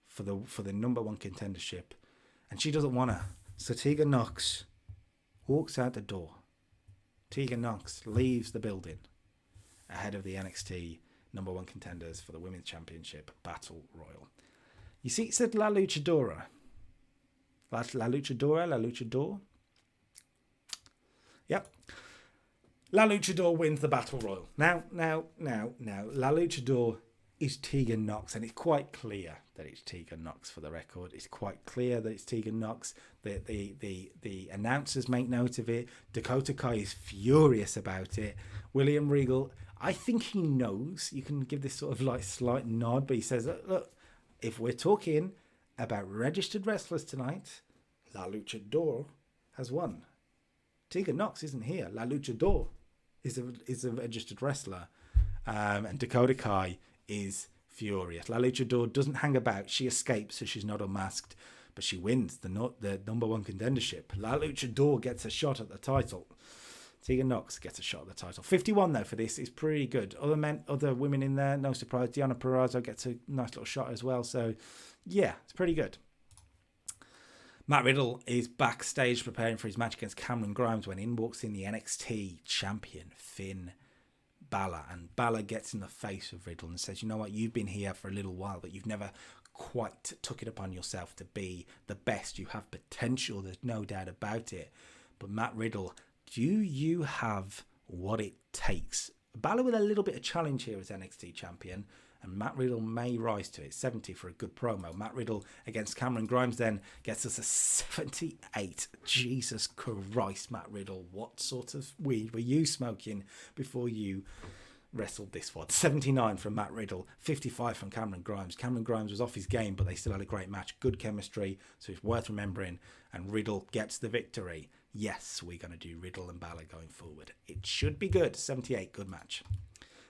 for the number one contendership, and she doesn't want to. So Tegan Nox walks out the door. Tegan Nox leaves the building ahead of the NXT number one contenders for the Women's Championship Battle Royal. You see, it said La Luchadora. La Luchador. Yep. La Luchador wins the Battle Royal. Now, La Luchador is Tegan Nox, and it's quite clear that it's Tegan Nox for the record. It's quite clear that it's Tegan Nox. The announcers make note of it. Dakota Kai is furious about it. William Regal, I think he knows. You can give this sort of like slight nod, but he says, look, if we're talking about registered wrestlers tonight, La Luchador has won. Tegan Nox isn't here. La Luchador is a registered wrestler. And Dakota Kai is furious. La Luchador doesn't hang about. She escapes, so she's not unmasked, but she wins the number one contendership. La Luchador gets a shot at the title. Tegan Nox gets a shot at the title. 51 though for this is pretty good. Other women in there, no surprise. Deonna Purrazzo gets a nice little shot as well. So yeah, it's pretty good. Matt Riddle is backstage preparing for his match against Cameron Grimes when in walks in the NXT champion Finn Balor, and Balor gets in the face of Riddle and says, you know what, you've been here for a little while, but you've never quite took it upon yourself to be the best. You have potential, there's no doubt about it, but Matt Riddle, do you have what it takes? Balor with a little bit of challenge here as NXT champion, and Matt Riddle may rise to it. 70 for a good promo. Matt Riddle against Cameron Grimes then gets us a 78. Jesus Christ, Matt Riddle, what sort of weed were you smoking before you wrestled this one? 79 from Matt Riddle, 55 from Cameron Grimes. Cameron Grimes was off his game, but they still had a great match. Good chemistry, so it's worth remembering. And Riddle gets the victory. Yes, we're going to do Riddle and Balor going forward. It should be good. 78, good match.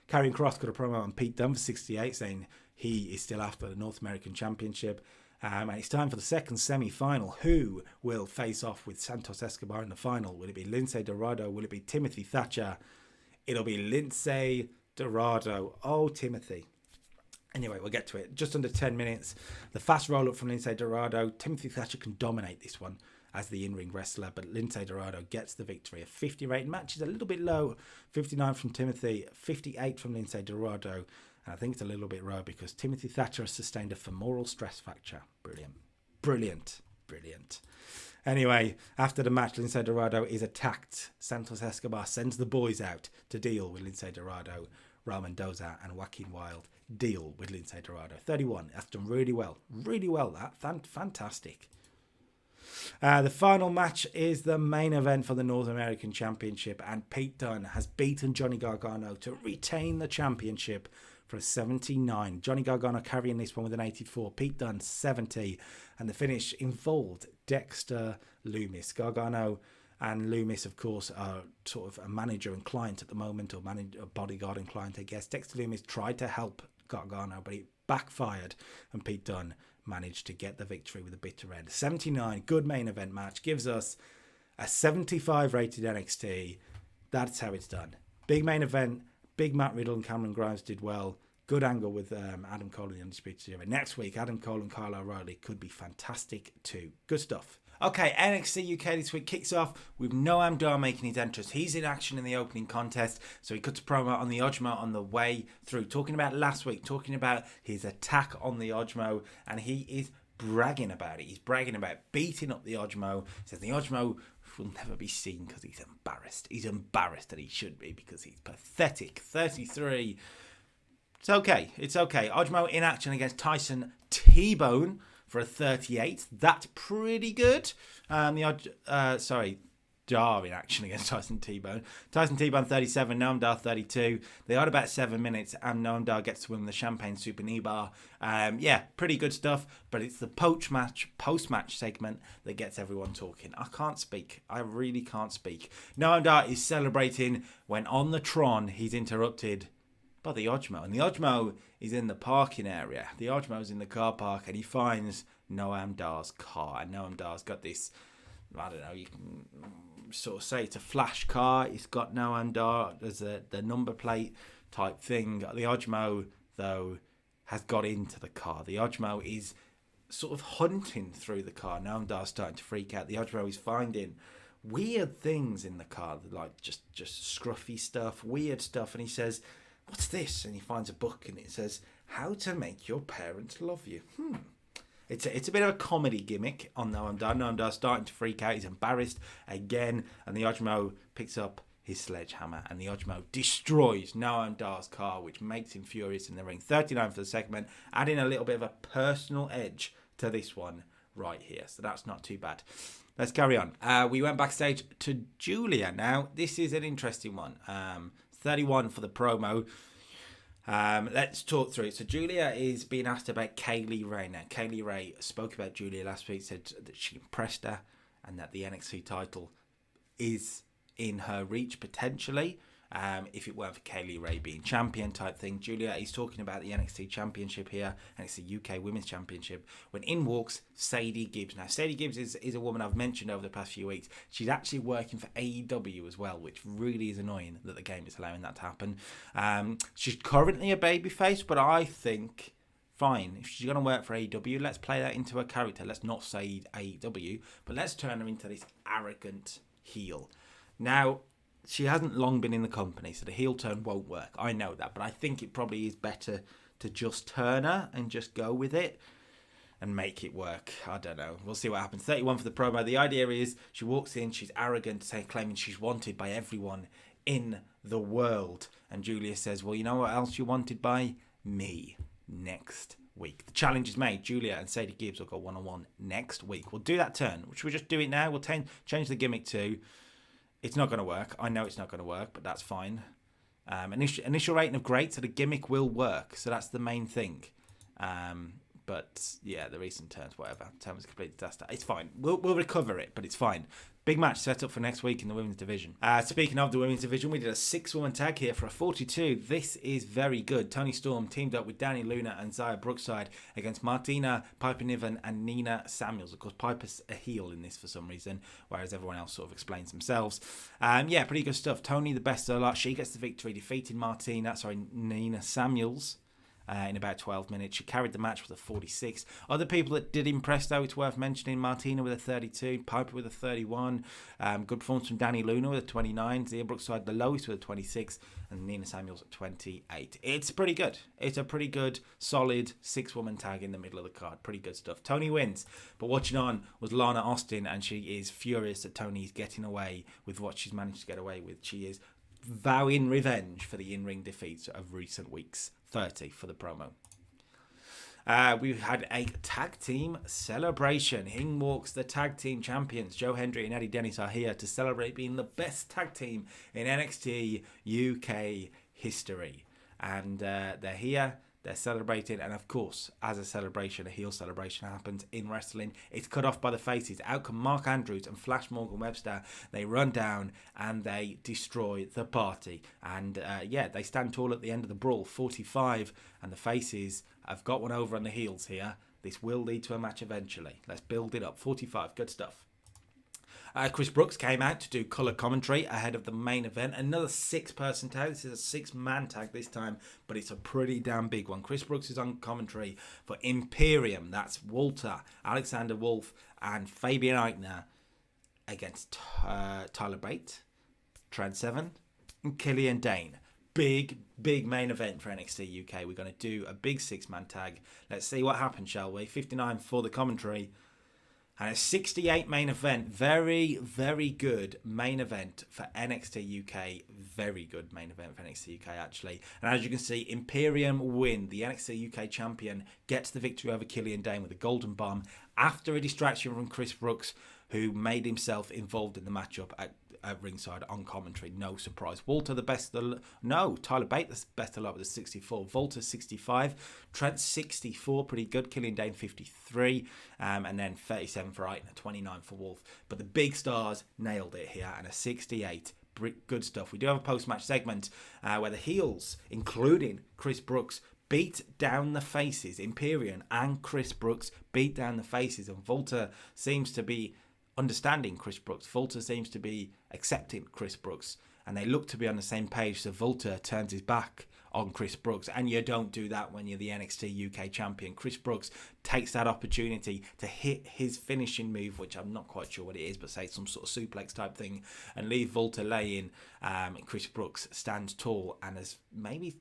Karrion Kross got a promo on Pete Dunne for 68, saying he is still after the North American Championship. And it's time for the second semi-final. Who will face off with Santos Escobar in the final? Will it be Lince Dorado? Will it be Timothy Thatcher? It'll be Lince Dorado. Oh, Timothy. Anyway, we'll get to it. Just under 10 minutes. The fast roll-up from Lince Dorado. Timothy Thatcher can dominate this one as the in-ring wrestler, but Lince Dorado gets the victory. A 50 rating match is a little bit low. 59 from Timothy, 58 from Lince Dorado. And I think it's a little bit rare because Timothy Thatcher has sustained a femoral stress fracture. Brilliant. Anyway, after the match, Lince Dorado is attacked. Santos Escobar sends the boys out to deal with Lince Dorado. Raul Mendoza and Joaquin Wilde deal with Lince Dorado. 31. That's done really well. Fantastic. The final match is the main event for the North American Championship, and Pete Dunne has beaten Johnny Gargano to retain the championship for a 79. Johnny Gargano carrying this one with an 84. Pete Dunne 70, and the finish involved Dexter Lumis. Gargano and Lumis, of course, are sort of a manager and client at the moment, or a bodyguard and client, I guess. Dexter Lumis tried to help Gargano, but it backfired, and Pete Dunne managed to get the victory with a bitter end. 79, good main event match, gives us a 75 rated NXT. That's how it's done. Big main event, big Matt Riddle and Cameron Grimes did well. Good angle with Adam Cole and the Undisputed Era. Next week, Adam Cole and Kyle O'Reilly could be fantastic too. Good stuff. Okay, NXT UK this week kicks off with Noam Dar making his entrance. He's in action in the opening contest, so he cuts a promo on the Ojmo on the way through, talking about last week, talking about his attack on the Ojmo, and he is bragging about it. He's bragging about beating up the Ojmo. He says the Ojmo will never be seen because he's embarrassed. He's embarrassed, that he should be, because he's pathetic. 33. It's okay. Ojmo in action against Tyson T-Bone for a 38. That's pretty good. Dar in action against Tyson T-Bone. Tyson T-Bone 37, Noam Dar 32. They are about 7 minutes, and Noam Dar gets to win the Champagne Super Knee Bar. Pretty good stuff, but it's the post-match segment that gets everyone talking. I can't speak. I really can't speak. Noam Dar is celebrating when on the Tron he's interrupted by the Ojmo, and the Ojmo is in the parking area. The Ojmo's in the car park, and he finds Noam Dar's car, and Noam Dar's got this, I don't know, you can sort of say it's a flash car. It's got Noam Dar as the number plate type thing. The Ojmo, though, has got into the car. The Ojmo is sort of hunting through the car. Noam Dar's starting to freak out. The Ojmo is finding weird things in the car, like just scruffy stuff, weird stuff, and he says, "What's this?" And he finds a book, and it says, "How to Make Your Parents Love You." It's a bit of a comedy gimmick on Noam Dar. Noam Dar's starting to freak out. He's embarrassed again, and the Ojmo picks up his sledgehammer, and the Ojmo destroys Noam Dar's car, which makes him furious in the ring. 39 for the segment, adding a little bit of a personal edge to this one right here. So that's not too bad. Let's carry on. We went backstage to Julia. Now, this is an interesting one. 31 for the promo. Let's talk through it. So Julia is being asked about Kaylee Ray. Now, Kaylee Ray spoke about Julia last week, said that she impressed her and that the NXT title is in her reach potentially. If it weren't for Kaylee Ray being champion type thing. Julia is talking about the NXT Championship here, NXT UK Women's Championship, when in walks Sadie Gibbs. Now, Sadie Gibbs is a woman I've mentioned over the past few weeks. She's actually working for AEW as well, which really is annoying that the game is allowing that to happen. She's currently a babyface, but I think, fine, if she's going to work for AEW, let's play that into her character. Let's not say AEW, but let's turn her into this arrogant heel. Now, she hasn't long been in the company, so the heel turn won't work. I know that, but I think it probably is better to just turn her and just go with it and make it work. I don't know. We'll see what happens. 31 for the promo. The idea is she walks in, she's arrogant, claiming she's wanted by everyone in the world. And Julia says, well, you know what else you're wanted by? Me. Next week. The challenge is made. Julia and Sadie Gibbs will go one-on-one next week. We'll do that turn. Should we just do it now? We'll change the gimmick to... It's not going to work. I know it's not going to work, but that's fine. Initial rating of great, so the gimmick will work. So that's the main thing. But yeah, the recent turns, whatever. Turn was a complete disaster. It's fine. We'll recover it, but it's fine. Big match set up for next week in the women's division. Speaking of the women's division, we did a 6-woman tag here for a 42. This is very good. Toni Storm teamed up with Danny Luna and Zaya Brookside against Martina, Piper Niven, and Nina Samuels. Of course, Piper's a heel in this for some reason, whereas everyone else sort of explains themselves. Pretty good stuff. Toni, the best of the lot. She gets the victory, defeating Nina Samuels. in about 12 minutes. She carried the match with a 46. Other people that did impress, though, it's worth mentioning: Martina with a 32, Piper with a 31, good performance from Danny Luna with a 29, Zia Brookside the lowest with a 26, and Nina Samuels at 28. It's pretty good. It's a pretty good, solid 6-woman tag in the middle of the card. Pretty good stuff. Tony wins, but watching on was Lana Austin, and she is furious that Tony is getting away with what she's managed to get away with. She is vowing revenge for the in-ring defeats of recent weeks. 30 for the promo. We've had a tag team celebration. In walks the tag team champions. Joe Hendry and Eddie Dennis are here to celebrate being the best tag team in NXT UK history. And they're here. They're celebrating, and of course, as a celebration, a heel celebration happens in wrestling. It's cut off by the faces. Out come Mark Andrews and Flash Morgan Webster. They run down and they destroy the party. And they stand tall at the end of the brawl, 45, and the faces have got one over on the heels here. This will lead to a match eventually. Let's build it up. 45, good stuff. Chris Brooks came out to do colour commentary ahead of the main event. Another 6-person tag. This is a 6-man tag this time, but it's a pretty damn big one. Chris Brooks is on commentary for Imperium. That's Walter, Alexander Wolf, and Fabian Eichner against Tyler Bate, Trent Seven, and Killian Dane. Big main event for NXT UK. We're going to do a big 6-man tag. Let's see what happens, shall we? 59 for the commentary. And a 68 main event. Very, very good main event for NXT UK. Very good main event for NXT UK, actually. And as you can see, Imperium win. The NXT UK champion gets the victory over Killian Dane with a golden bomb after a distraction from Chris Brooks, who made himself involved in the matchup at ringside on commentary. No surprise. Walter, the best of the... No, Tyler Bate, the best of luck with a 64. Walter, 65. Trent, 64. Pretty good. Killian Dane, 53. And then 37 for Eichner, 29 for Wolf. But the big stars nailed it here. And a 68. Good stuff. We do have a post-match segment where the heels, including Chris Brooks, beat down the faces. Imperium and Chris Brooks beat down the faces. And Walter seems to be understanding Chris Brooks. Walter seems to be accepting Chris Brooks, and they look to be on the same page. So Walter turns his back on Chris Brooks, and you don't do that when you're the NXT UK champion. Chris Brooks takes that opportunity to hit his finishing move, which I'm not quite sure what it is, but say some sort of suplex type thing, and leave Walter laying. Chris Brooks stands tall and has maybe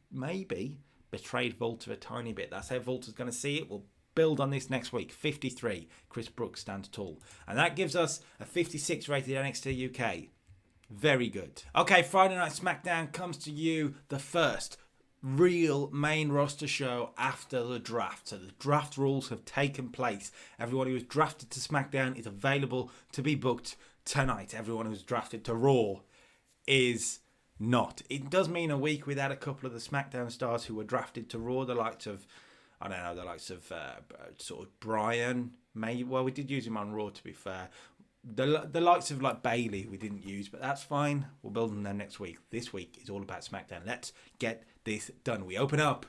betrayed Walter a tiny bit. That's how Walter's going to see it. We'll build on this next week. 53, Chris Brooks stands tall. And that gives us a 56 rated NXT UK. Very good. Okay, Friday Night Smackdown comes to you, the first real main roster show after the draft. So the draft rules have taken place. Everyone who was drafted to Smackdown is available to be booked tonight. Everyone who's drafted to Raw is not. It does mean a week without a couple of the Smackdown stars who were drafted to Raw, the likes of sort of Bryan. Well, we did use him on Raw, to be fair. The likes of like Bailey we didn't use, but that's fine. We'll build on them next week. This week is all about SmackDown. Let's get this done. We open up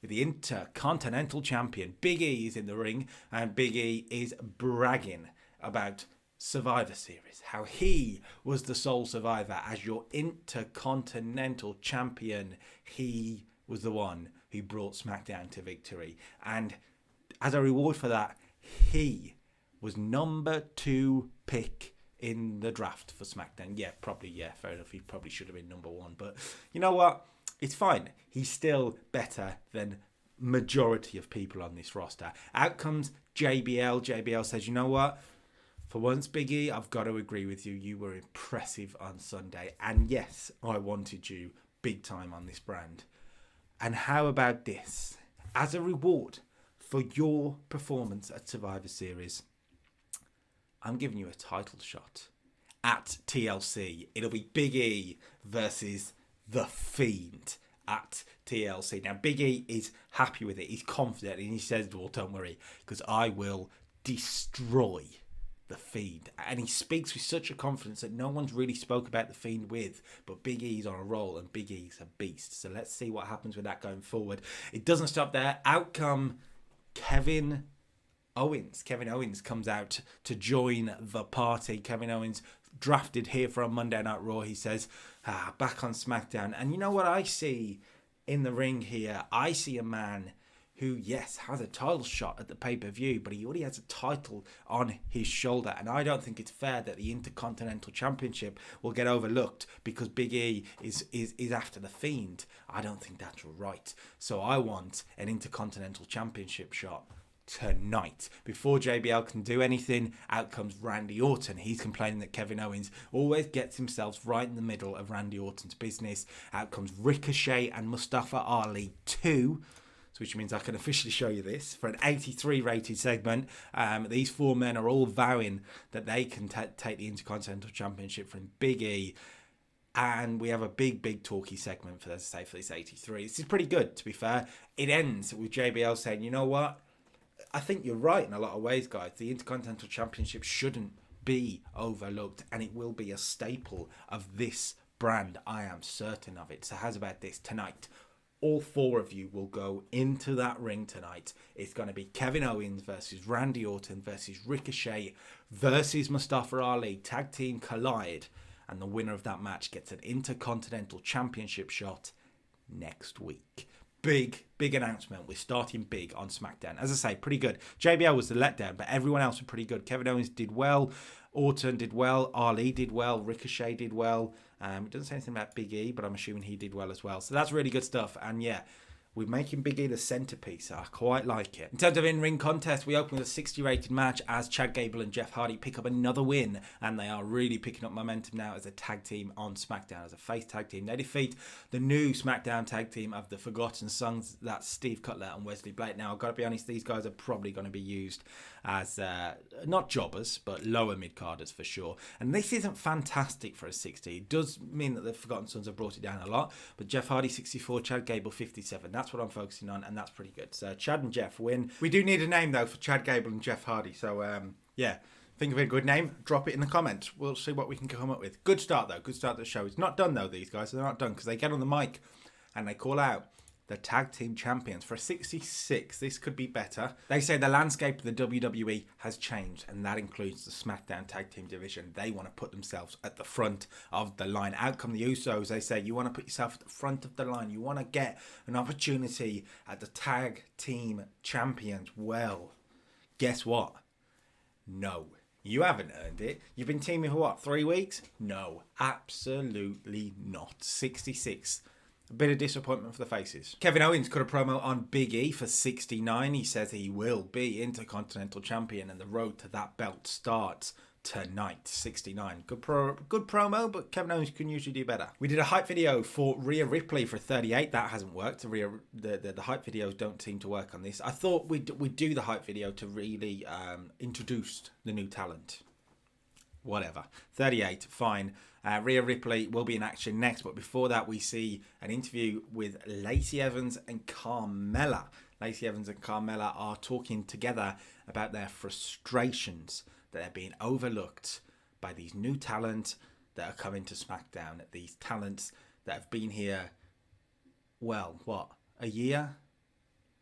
with the Intercontinental Champion. Big E is in the ring, and Big E is bragging about Survivor Series, how he was the sole survivor as your Intercontinental Champion. He was the one who brought SmackDown to victory, and as a reward for that, he was number 2 pick in the draft for SmackDown. Fair enough. He probably should have been number 1, but you know what? It's fine. He's still better than majority of people on this roster. Out comes JBL. JBL says, you know what? For once, Big E, I've got to agree with you. You were impressive on Sunday, and yes, I wanted you big time on this brand. And how about this? As a reward for your performance at Survivor Series, I'm giving you a title shot at TLC. It'll be Big E versus The Fiend at TLC. Now, Big E is happy with it. He's confident, and he says, well, don't worry, because I will destroy The Fiend. And he speaks with such a confidence that no one's really spoke about The Fiend with, but Big E's on a roll, and Big E's a beast. So let's see what happens with that going forward. It doesn't stop there. Out come Kevin Owens. Kevin Owens comes out to join the party. Kevin Owens drafted here for a Monday Night Raw. He says, back on SmackDown. And you know what I see in the ring here. I see a man who, yes, has a title shot at the pay-per-view, but he already has a title on his shoulder. And I don't think it's fair that the Intercontinental Championship will get overlooked because Big E is after the Fiend. I don't think that's right. So I want an Intercontinental Championship shot tonight. Before JBL can do anything, out comes Randy Orton. He's complaining that Kevin Owens always gets himself right in the middle of Randy Orton's business. Out comes Ricochet and Mustafa Ali 2. Which means I can officially show you this for an 83 rated segment. These four men are all vowing that they can take the Intercontinental Championship from Big E. And we have a big talky segment for, as I say, for this 83. This is pretty good, to be fair. It ends with JBL saying, you know what? I think you're right in a lot of ways, guys. The Intercontinental Championship shouldn't be overlooked, and it will be a staple of this brand. I am certain of it. So how's about this tonight? All four of you will go into that ring tonight. It's going to be Kevin Owens versus Randy Orton versus Ricochet versus Mustafa Ali. Tag team collide. And the winner of that match gets an Intercontinental Championship shot next week. Big announcement. We're starting big on SmackDown. As I say, pretty good. JBL was the letdown, but everyone else was pretty good. Kevin Owens did well. Orton did well. Ali did well. Ricochet did well. It doesn't say anything about Big E, but I'm assuming he did well as well. So that's really good stuff. And yeah, we're making Big E the centerpiece. I quite like it. In terms of in-ring contest, we open with a 60 rated match as Chad Gable and Jeff Hardy pick up another win. And they are really picking up momentum now as a tag team on SmackDown, as a face tag team. They defeat the new SmackDown tag team of the Forgotten Sons. That's Steve Cutler and Wesley Blake. Now, I've got to be honest, these guys are probably going to be used as not jobbers, but lower mid-carders for sure. And this isn't fantastic for a 60. It does mean that the Forgotten Sons have brought it down a lot. But Jeff Hardy 64, Chad Gable 57. That's what I'm focusing on, and that's pretty good. So Chad and Jeff win. We do need a name, though, for Chad Gable and Jeff Hardy. So, yeah, think of a good name. Drop it in the comments. We'll see what we can come up with. Good start, though. Good start to the show. It's not done, though, these guys. They're not done because they get on the mic and they call out the tag team champions. For a 66, this could be better. They say the landscape of the WWE has changed, and that includes the SmackDown tag team division. They want to put themselves at the front of the line. Out come the Usos. They say you want to put yourself at the front of the line. You want to get an opportunity at the tag team champions. Well, guess what? No. You haven't earned it. You've been teaming for what, 3 weeks? No, absolutely not. 66. A bit of disappointment for the faces. Kevin Owens cut a promo on Big E for 69. He says he will be Intercontinental Champion and the road to that belt starts tonight. 69. Good promo, but Kevin Owens can usually do better. We did a hype video for Rhea Ripley for 38. That hasn't worked. The hype videos don't seem to work on this. I thought we'd do the hype video to really introduce the new talent. Whatever. 38, fine. Rhea Ripley will be in action next, but before that we see an interview with Lacey Evans and Carmella. Lacey Evans and Carmella are talking together about their frustrations that they're being overlooked by these new talent that are coming to SmackDown. These talents that have been here, well, what, a year?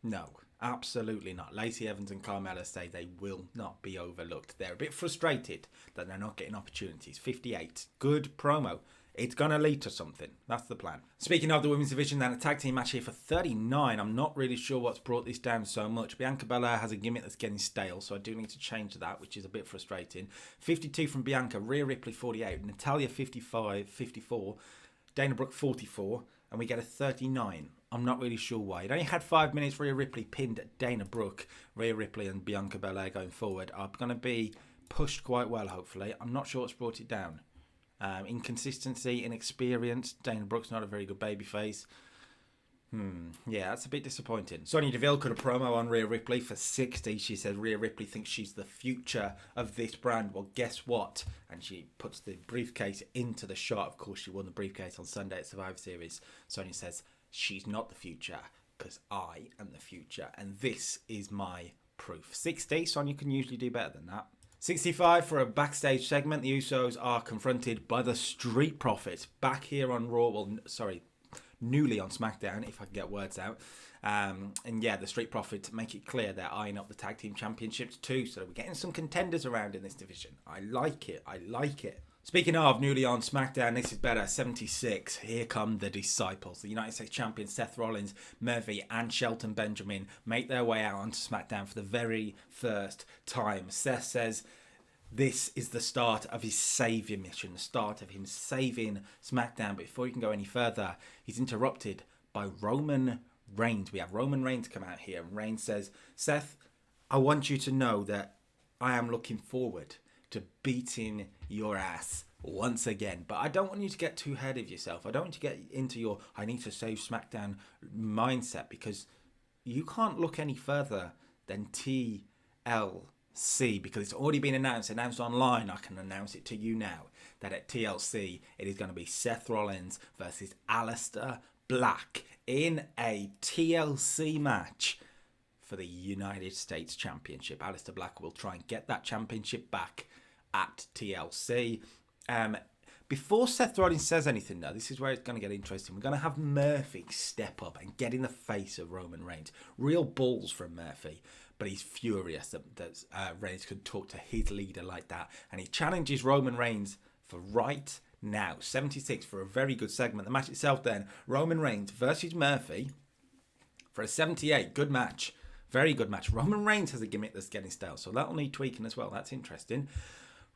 No. Absolutely not. Lacey Evans and Carmella say they will not be overlooked. They're a bit frustrated that they're not getting opportunities. 58. Good promo. It's going to lead to something. That's the plan. Speaking of the women's division, then a tag team match here for 39. I'm not really sure what's brought this down so much. Bianca Belair has a gimmick that's getting stale, so I do need to change that, which is a bit frustrating. 52 from Bianca, Rhea Ripley 48, Natalya 54, Dana Brooke 44, and we get a 39. I'm not really sure why. It only had 5 minutes. Rhea Ripley pinned Dana Brooke. Rhea Ripley and Bianca Belair going forward are going to be pushed quite well, hopefully. I'm not sure what's brought it down. Inconsistency, inexperience. Dana Brooke's not a very good babyface. Yeah, that's a bit disappointing. Sonya Deville cut a promo on Rhea Ripley for 60. She said Rhea Ripley thinks she's the future of this brand. Well, guess what? And she puts the briefcase into the shot. Of course, she won the briefcase on Sunday at Survivor Series. Sonya says, she's not the future because I am the future. And this is my proof. 60, Sonya can usually do better than that. 65 for a backstage segment. The Usos are confronted by the Street Profits back here on Raw. Well, sorry, newly on SmackDown, if I can get words out. And yeah, the Street Profits make it clear they're eyeing up the Tag Team Championships too. So we're getting some contenders around in this division. I like it. Speaking of newly on SmackDown, this is better. 76. Here come the disciples. The United States champions Seth Rollins, Murphy, and Shelton Benjamin make their way out onto SmackDown for the very first time. Seth says this is the start of his saviour mission, the start of him saving SmackDown. But before he can go any further, he's interrupted by Roman Reigns. We have Roman Reigns come out here, and Reigns says, Seth, I want you to know that I am looking forward to beating your ass once again. But I don't want you to get too ahead of yourself. I don't want you to get into your I need to save SmackDown mindset, because you can't look any further than TLC, because it's already been announced online. I can announce it to you now that at TLC it is going to be Seth Rollins versus Aleister Black in a TLC match for the United States Championship. Aleister Black will try and get that championship back at TLC. Before Seth Rollins says anything, though, this is where it's going to get interesting. We're going to have Murphy step up and get in the face of Roman Reigns. Real balls from Murphy, but he's furious that Reigns could talk to his leader like that. And he challenges Roman Reigns for right now. 76 for a very good segment. The match itself then, Roman Reigns versus Murphy for a 78. Good match. Very good match. Roman Reigns has a gimmick that's getting stale, so that'll need tweaking as well. That's interesting.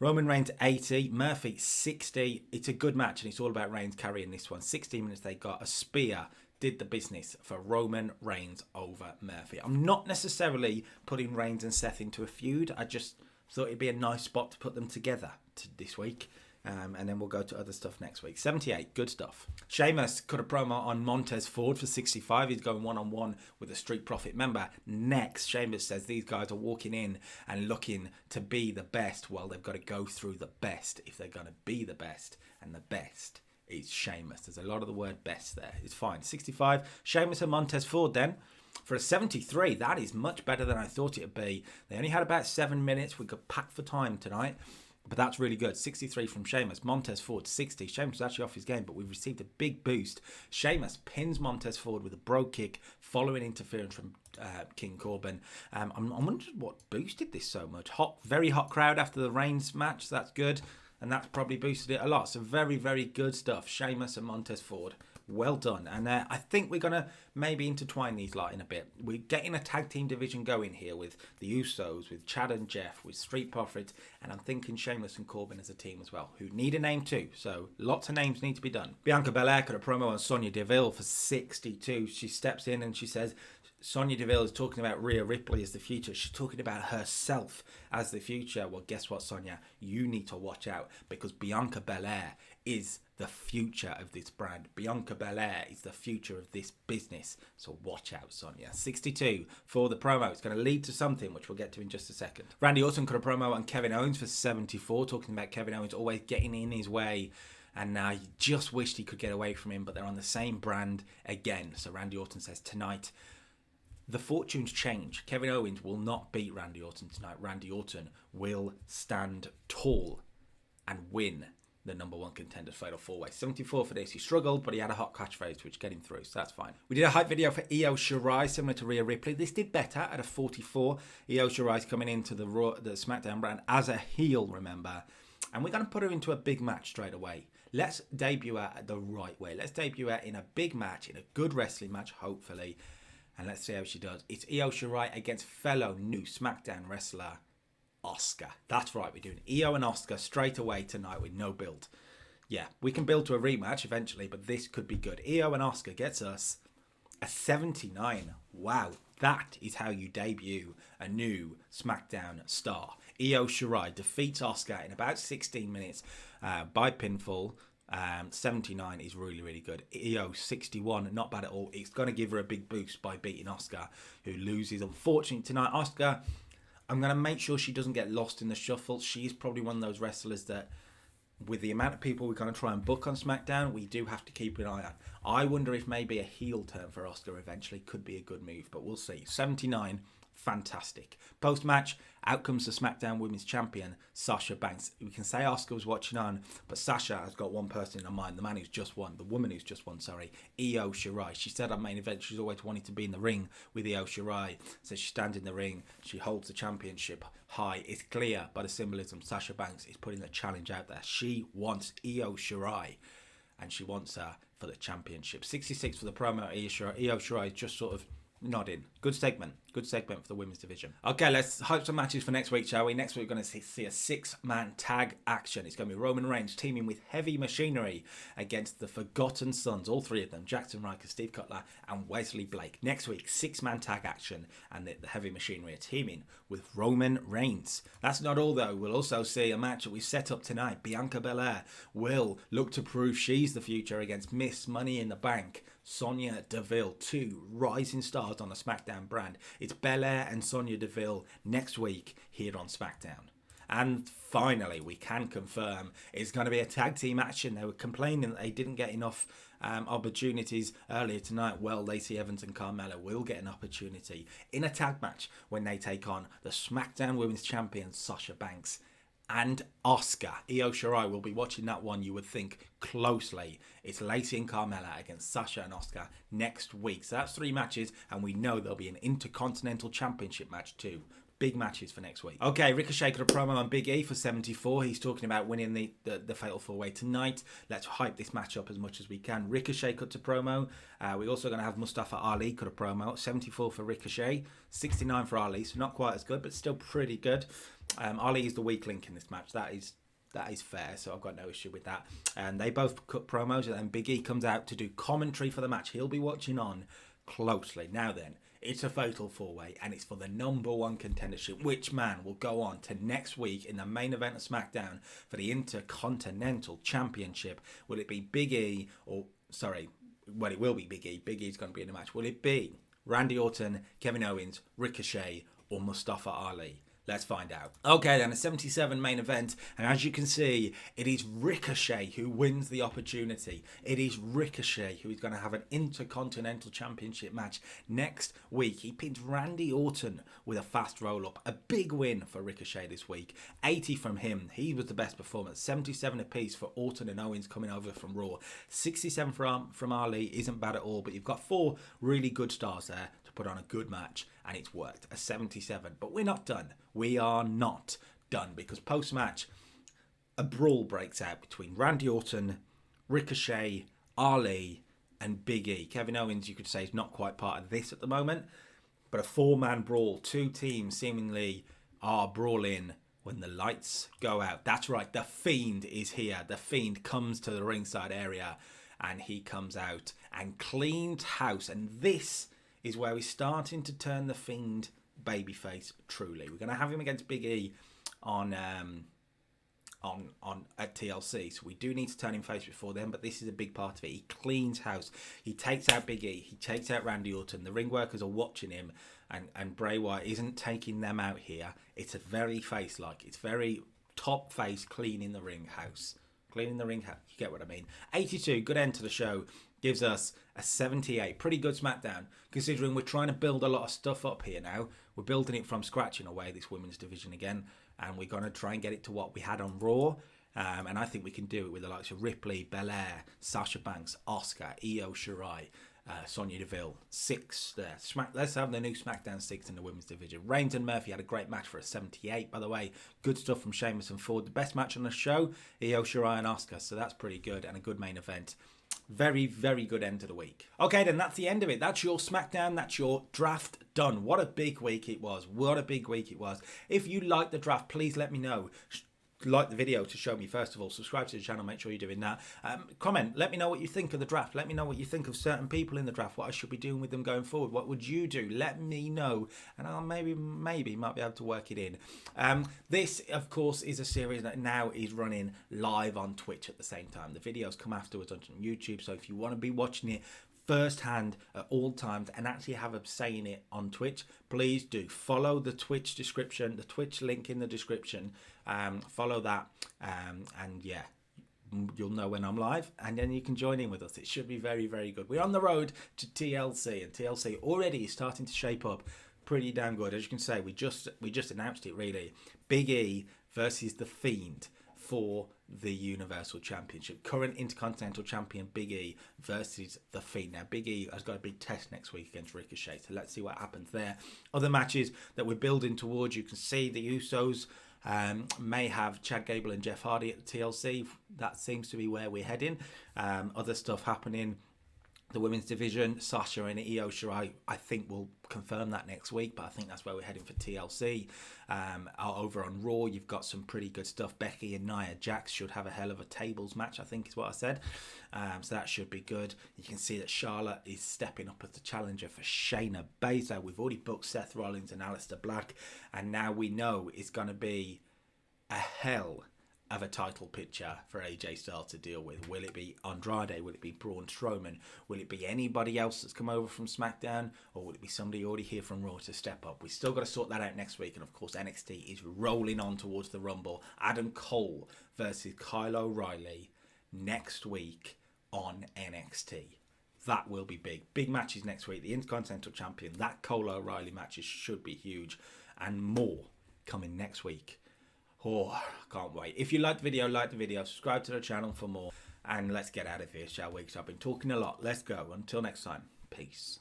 Roman Reigns 80, Murphy 60. It's a good match, and it's all about Reigns carrying this one. 16 minutes they got. A spear did the business for Roman Reigns over Murphy. I'm not necessarily putting Reigns and Seth into a feud. I just thought it'd be a nice spot to put them together this week. And then we'll go to other stuff next week. 78, good stuff. Sheamus cut a promo on Montez Ford for 65. He's going one-on-one with a Street Profit member. Next, Sheamus says these guys are walking in and looking to be the best. Well, they've got to go through the best if they're going to be the best. And the best is Sheamus. There's a lot of the word best there. It's fine. 65, Sheamus and Montez Ford then. For a 73, that is much better than I thought it would be. They only had about 7 minutes. We got packed for time tonight. But that's really good. 63 from Sheamus. Montez Ford, 60. Sheamus was actually off his game, but we've received a big boost. Sheamus pins Montez Ford with a bro kick following interference from King Corbin. I'm wondering what boosted this so much. Very hot crowd after the Reigns match. So that's good. And that's probably boosted it a lot. So very, very good stuff. Sheamus and Montez Ford. Well done. And I think we're going to maybe intertwine these lot in a bit. We're getting a tag team division going here with the Usos, with Chad and Jeff, with Street Profits, and I'm thinking Sheamus and Corbin as a team as well, who need a name too. So lots of names need to be done. Bianca Belair got a promo on Sonya Deville for 62. She steps in and she says Sonya Deville is talking about Rhea Ripley as the future. She's talking about herself as the future. Well, guess what, Sonya? You need to watch out, because Bianca Belair is the future of this brand. Bianca Belair is the future of this business. So watch out, Sonya. 62 for the promo. It's going to lead to something, which we'll get to in just a second. Randy Orton cut a promo on Kevin Owens for 74, talking about Kevin Owens always getting in his way. And he just wished he could get away from him, but they're on the same brand again. So Randy Orton says tonight, the fortunes change. Kevin Owens will not beat Randy Orton tonight. Randy Orton will stand tall and win the number one contender fatal four-way. 74 for this. He struggled, but he had a hot catchphrase which get him through, so that's fine. We did a hype video for Io Shirai, similar to Rhea Ripley. This did better at a 44. Io Shirai's coming into the SmackDown brand as a heel, remember. And we're going to put her into a big match straight away. Let's debut her the right way. Let's debut her in a big match, in a good wrestling match, hopefully. And let's see how she does. It's Io Shirai against fellow new SmackDown wrestler Asuka. That's right, we're doing Io and Asuka straight away tonight with no build. Yeah, we can build to a rematch eventually, but this could be good. Io and Asuka gets us a 79. Wow, that is how you debut a new SmackDown star. Io Shirai defeats Asuka in about 16 minutes by pinfall. 79 is really, really good. Io 61, not bad at all. It's going to give her a big boost by beating Asuka, who loses unfortunately tonight. Asuka, I'm going to make sure she doesn't get lost in the shuffle. She's probably one of those wrestlers that, with the amount of people we're going to try and book on SmackDown, we do have to keep an eye on. I wonder if maybe a heel turn for Asuka eventually could be a good move, but we'll see. 79, fantastic. Post-match, out comes the Smackdown Women's Champion, Sasha Banks. We can say Asuka was watching on, but Sasha has got one person in her mind, the woman who's just won, Io Shirai. She said on main event she's always wanted to be in the ring with Io Shirai. So she stands in the ring, she holds the championship high. It's clear by the symbolism Sasha Banks is putting the challenge out there. She wants Io Shirai, and she wants her for the championship. 66 for the promo. Io Shirai is just sort of nodding. Good segment for the women's division. Okay, let's hype some matches for next week, shall we? Next week we're going to see a 6-man tag action. It's going to be Roman Reigns teaming with Heavy Machinery against the Forgotten Sons, all three of them, Jackson Riker, Steve Cutler and Wesley Blake. Next week, 6-man tag action, and the Heavy Machinery are teaming with Roman Reigns. That's not all though. We'll also see a match that we set up tonight. Bianca Belair will look to prove she's the future against Miss Money in the Bank, Sonya Deville, two rising stars on the SmackDown brand. It's Belair and Sonya Deville next week here on SmackDown. And finally, we can confirm it's going to be a tag team action. They were complaining that they didn't get enough opportunities earlier tonight. Well, Lacey Evans and Carmella will get an opportunity in a tag match when they take on the SmackDown Women's Champion Sasha Banks and Asuka. Io Shirai will be watching that one, you would think, closely. It's Lacey and Carmella against Sasha and Asuka next week. So that's 3 matches, and we know there'll be an Intercontinental Championship match too. Big matches for next week. Okay, Ricochet got a promo on Big E for 74. He's talking about winning the Fatal 4-Way tonight. Let's hype this match up as much as we can. Ricochet cut a promo. We're also going to have Mustafa Ali cut a promo. 74 for Ricochet, 69 for Ali. So not quite as good, but still pretty good. Ali is the weak link in this match. That is fair, so I've got no issue with that. And they both cut promos, and then Big E comes out to do commentary for the match. He'll be watching on closely. Now then, it's a Fatal 4-Way, and it's for the #1 contendership. Which man will go on to next week in the main event of SmackDown for the Intercontinental Championship? Will it be Big E, well, it will be Big E. Big E's going to be in the match. Will it be Randy Orton, Kevin Owens, Ricochet, or Mustafa Ali? Let's find out. Okay then, a 77 main event, and as you can see, it is Ricochet who wins the opportunity. It is Ricochet who is going to have an Intercontinental Championship match next week. He pins Randy Orton with a fast roll-up. A big win for Ricochet this week. 80 from him. He was the best performance. 77 apiece for Orton and Owens coming over from Raw. 67 from Ali isn't bad at all, but you've got 4 really good stars there to put on a good match, and it's worked. A 77, but we're not done. We are not done, because post-match, a brawl breaks out between Randy Orton, Ricochet, Ali, and Big E. Kevin Owens, you could say, is not quite part of this at the moment, but a 4-man brawl. 2 teams seemingly are brawling when the lights go out. That's right, the Fiend is here. The Fiend comes to the ringside area, and he comes out and cleans house, and this is where we're starting to turn the Fiend babyface truly. We're going to have him against Big E on at TLC, so we do need to turn him face before then, but this is a big part of it. He cleans house. He takes out Big E. He takes out Randy Orton. The ring workers are watching him, and Bray Wyatt isn't taking them out here. It's a very face-like. It's very top face cleaning the ring house. Cleaning the ring house. You get what I mean. 82, good end to the show. Gives us a 78. Pretty good SmackDown, considering we're trying to build a lot of stuff up here now. We're building it from scratch in a way, this women's division again, and we're going to try and get it to what we had on Raw. And I think we can do it with the likes of Ripley, Belair, Sasha Banks, Asuka, Io Shirai, Sonya Deville. 6 there. Let's have the new SmackDown 6 in the women's division. Reigns and Murphy had a great match for a 78, by the way. Good stuff from Sheamus and Ford. The best match on the show, Io Shirai and Asuka. So that's pretty good, and a good main event. Very, very good end to the week. Okay, then that's the end of it. That's your SmackDown. That's your draft done. What a big week it was. What a big week it was. If you like the draft, please let me know. Like the video to show me, first of all. Subscribe to the channel. Make sure you're doing that. Comment. Let me know what you think of the draft. Let me know what you think of certain people in the draft. What I should be doing with them going forward. What would you do? Let me know, and I'll maybe might be able to work it in. This, of course, is a series that now is running live on Twitch at the same time. The videos come afterwards on YouTube. So if you want to be watching it firsthand at all times and actually have a say in it on Twitch, please do follow the Twitch description, the Twitch link in the description. Follow that, and yeah, you'll know when I'm live, and then you can join in with us. It should be very, very good. We're on the road to TLC, and TLC already is starting to shape up pretty damn good. As you can say, we just announced it, really. Big E versus The Fiend for the Universal Championship. Current Intercontinental Champion Big E versus The Fiend. Now, Big E has got a big test next week against Ricochet, so let's see what happens there. Other matches that we're building towards, you can see the Usos may have Chad Gable and Jeff Hardy at the TLC. That seems to be where we're heading. Other stuff happening. The women's division, Sasha and Io Shirai, I think will confirm that next week, but I think that's where we're heading for TLC. Over on Raw, you've got some pretty good stuff. Becky and Nia Jax should have a hell of a tables match, I think is what I said. So that should be good. You can see that Charlotte is stepping up as the challenger for Shayna Baszler. We've already booked Seth Rollins and Aleister Black, and now we know it's going to be a hell of a title picture for AJ Styles to deal with. Will it be Andrade? Will it be Braun Strowman? Will it be anybody else that's come over from SmackDown? Or will it be somebody already here from Raw to step up? We still got to sort that out next week. And of course, NXT is rolling on towards the Rumble. Adam Cole versus Kyle O'Reilly next week on NXT. That will be big. Big matches next week. The Intercontinental Champion, that Cole O'Reilly matches should be huge. And more coming next week. Oh, I can't wait. If you like the video, subscribe to the channel for more. And let's get out of here, shall we? Because I've been talking a lot. Let's go. Until next time. Peace.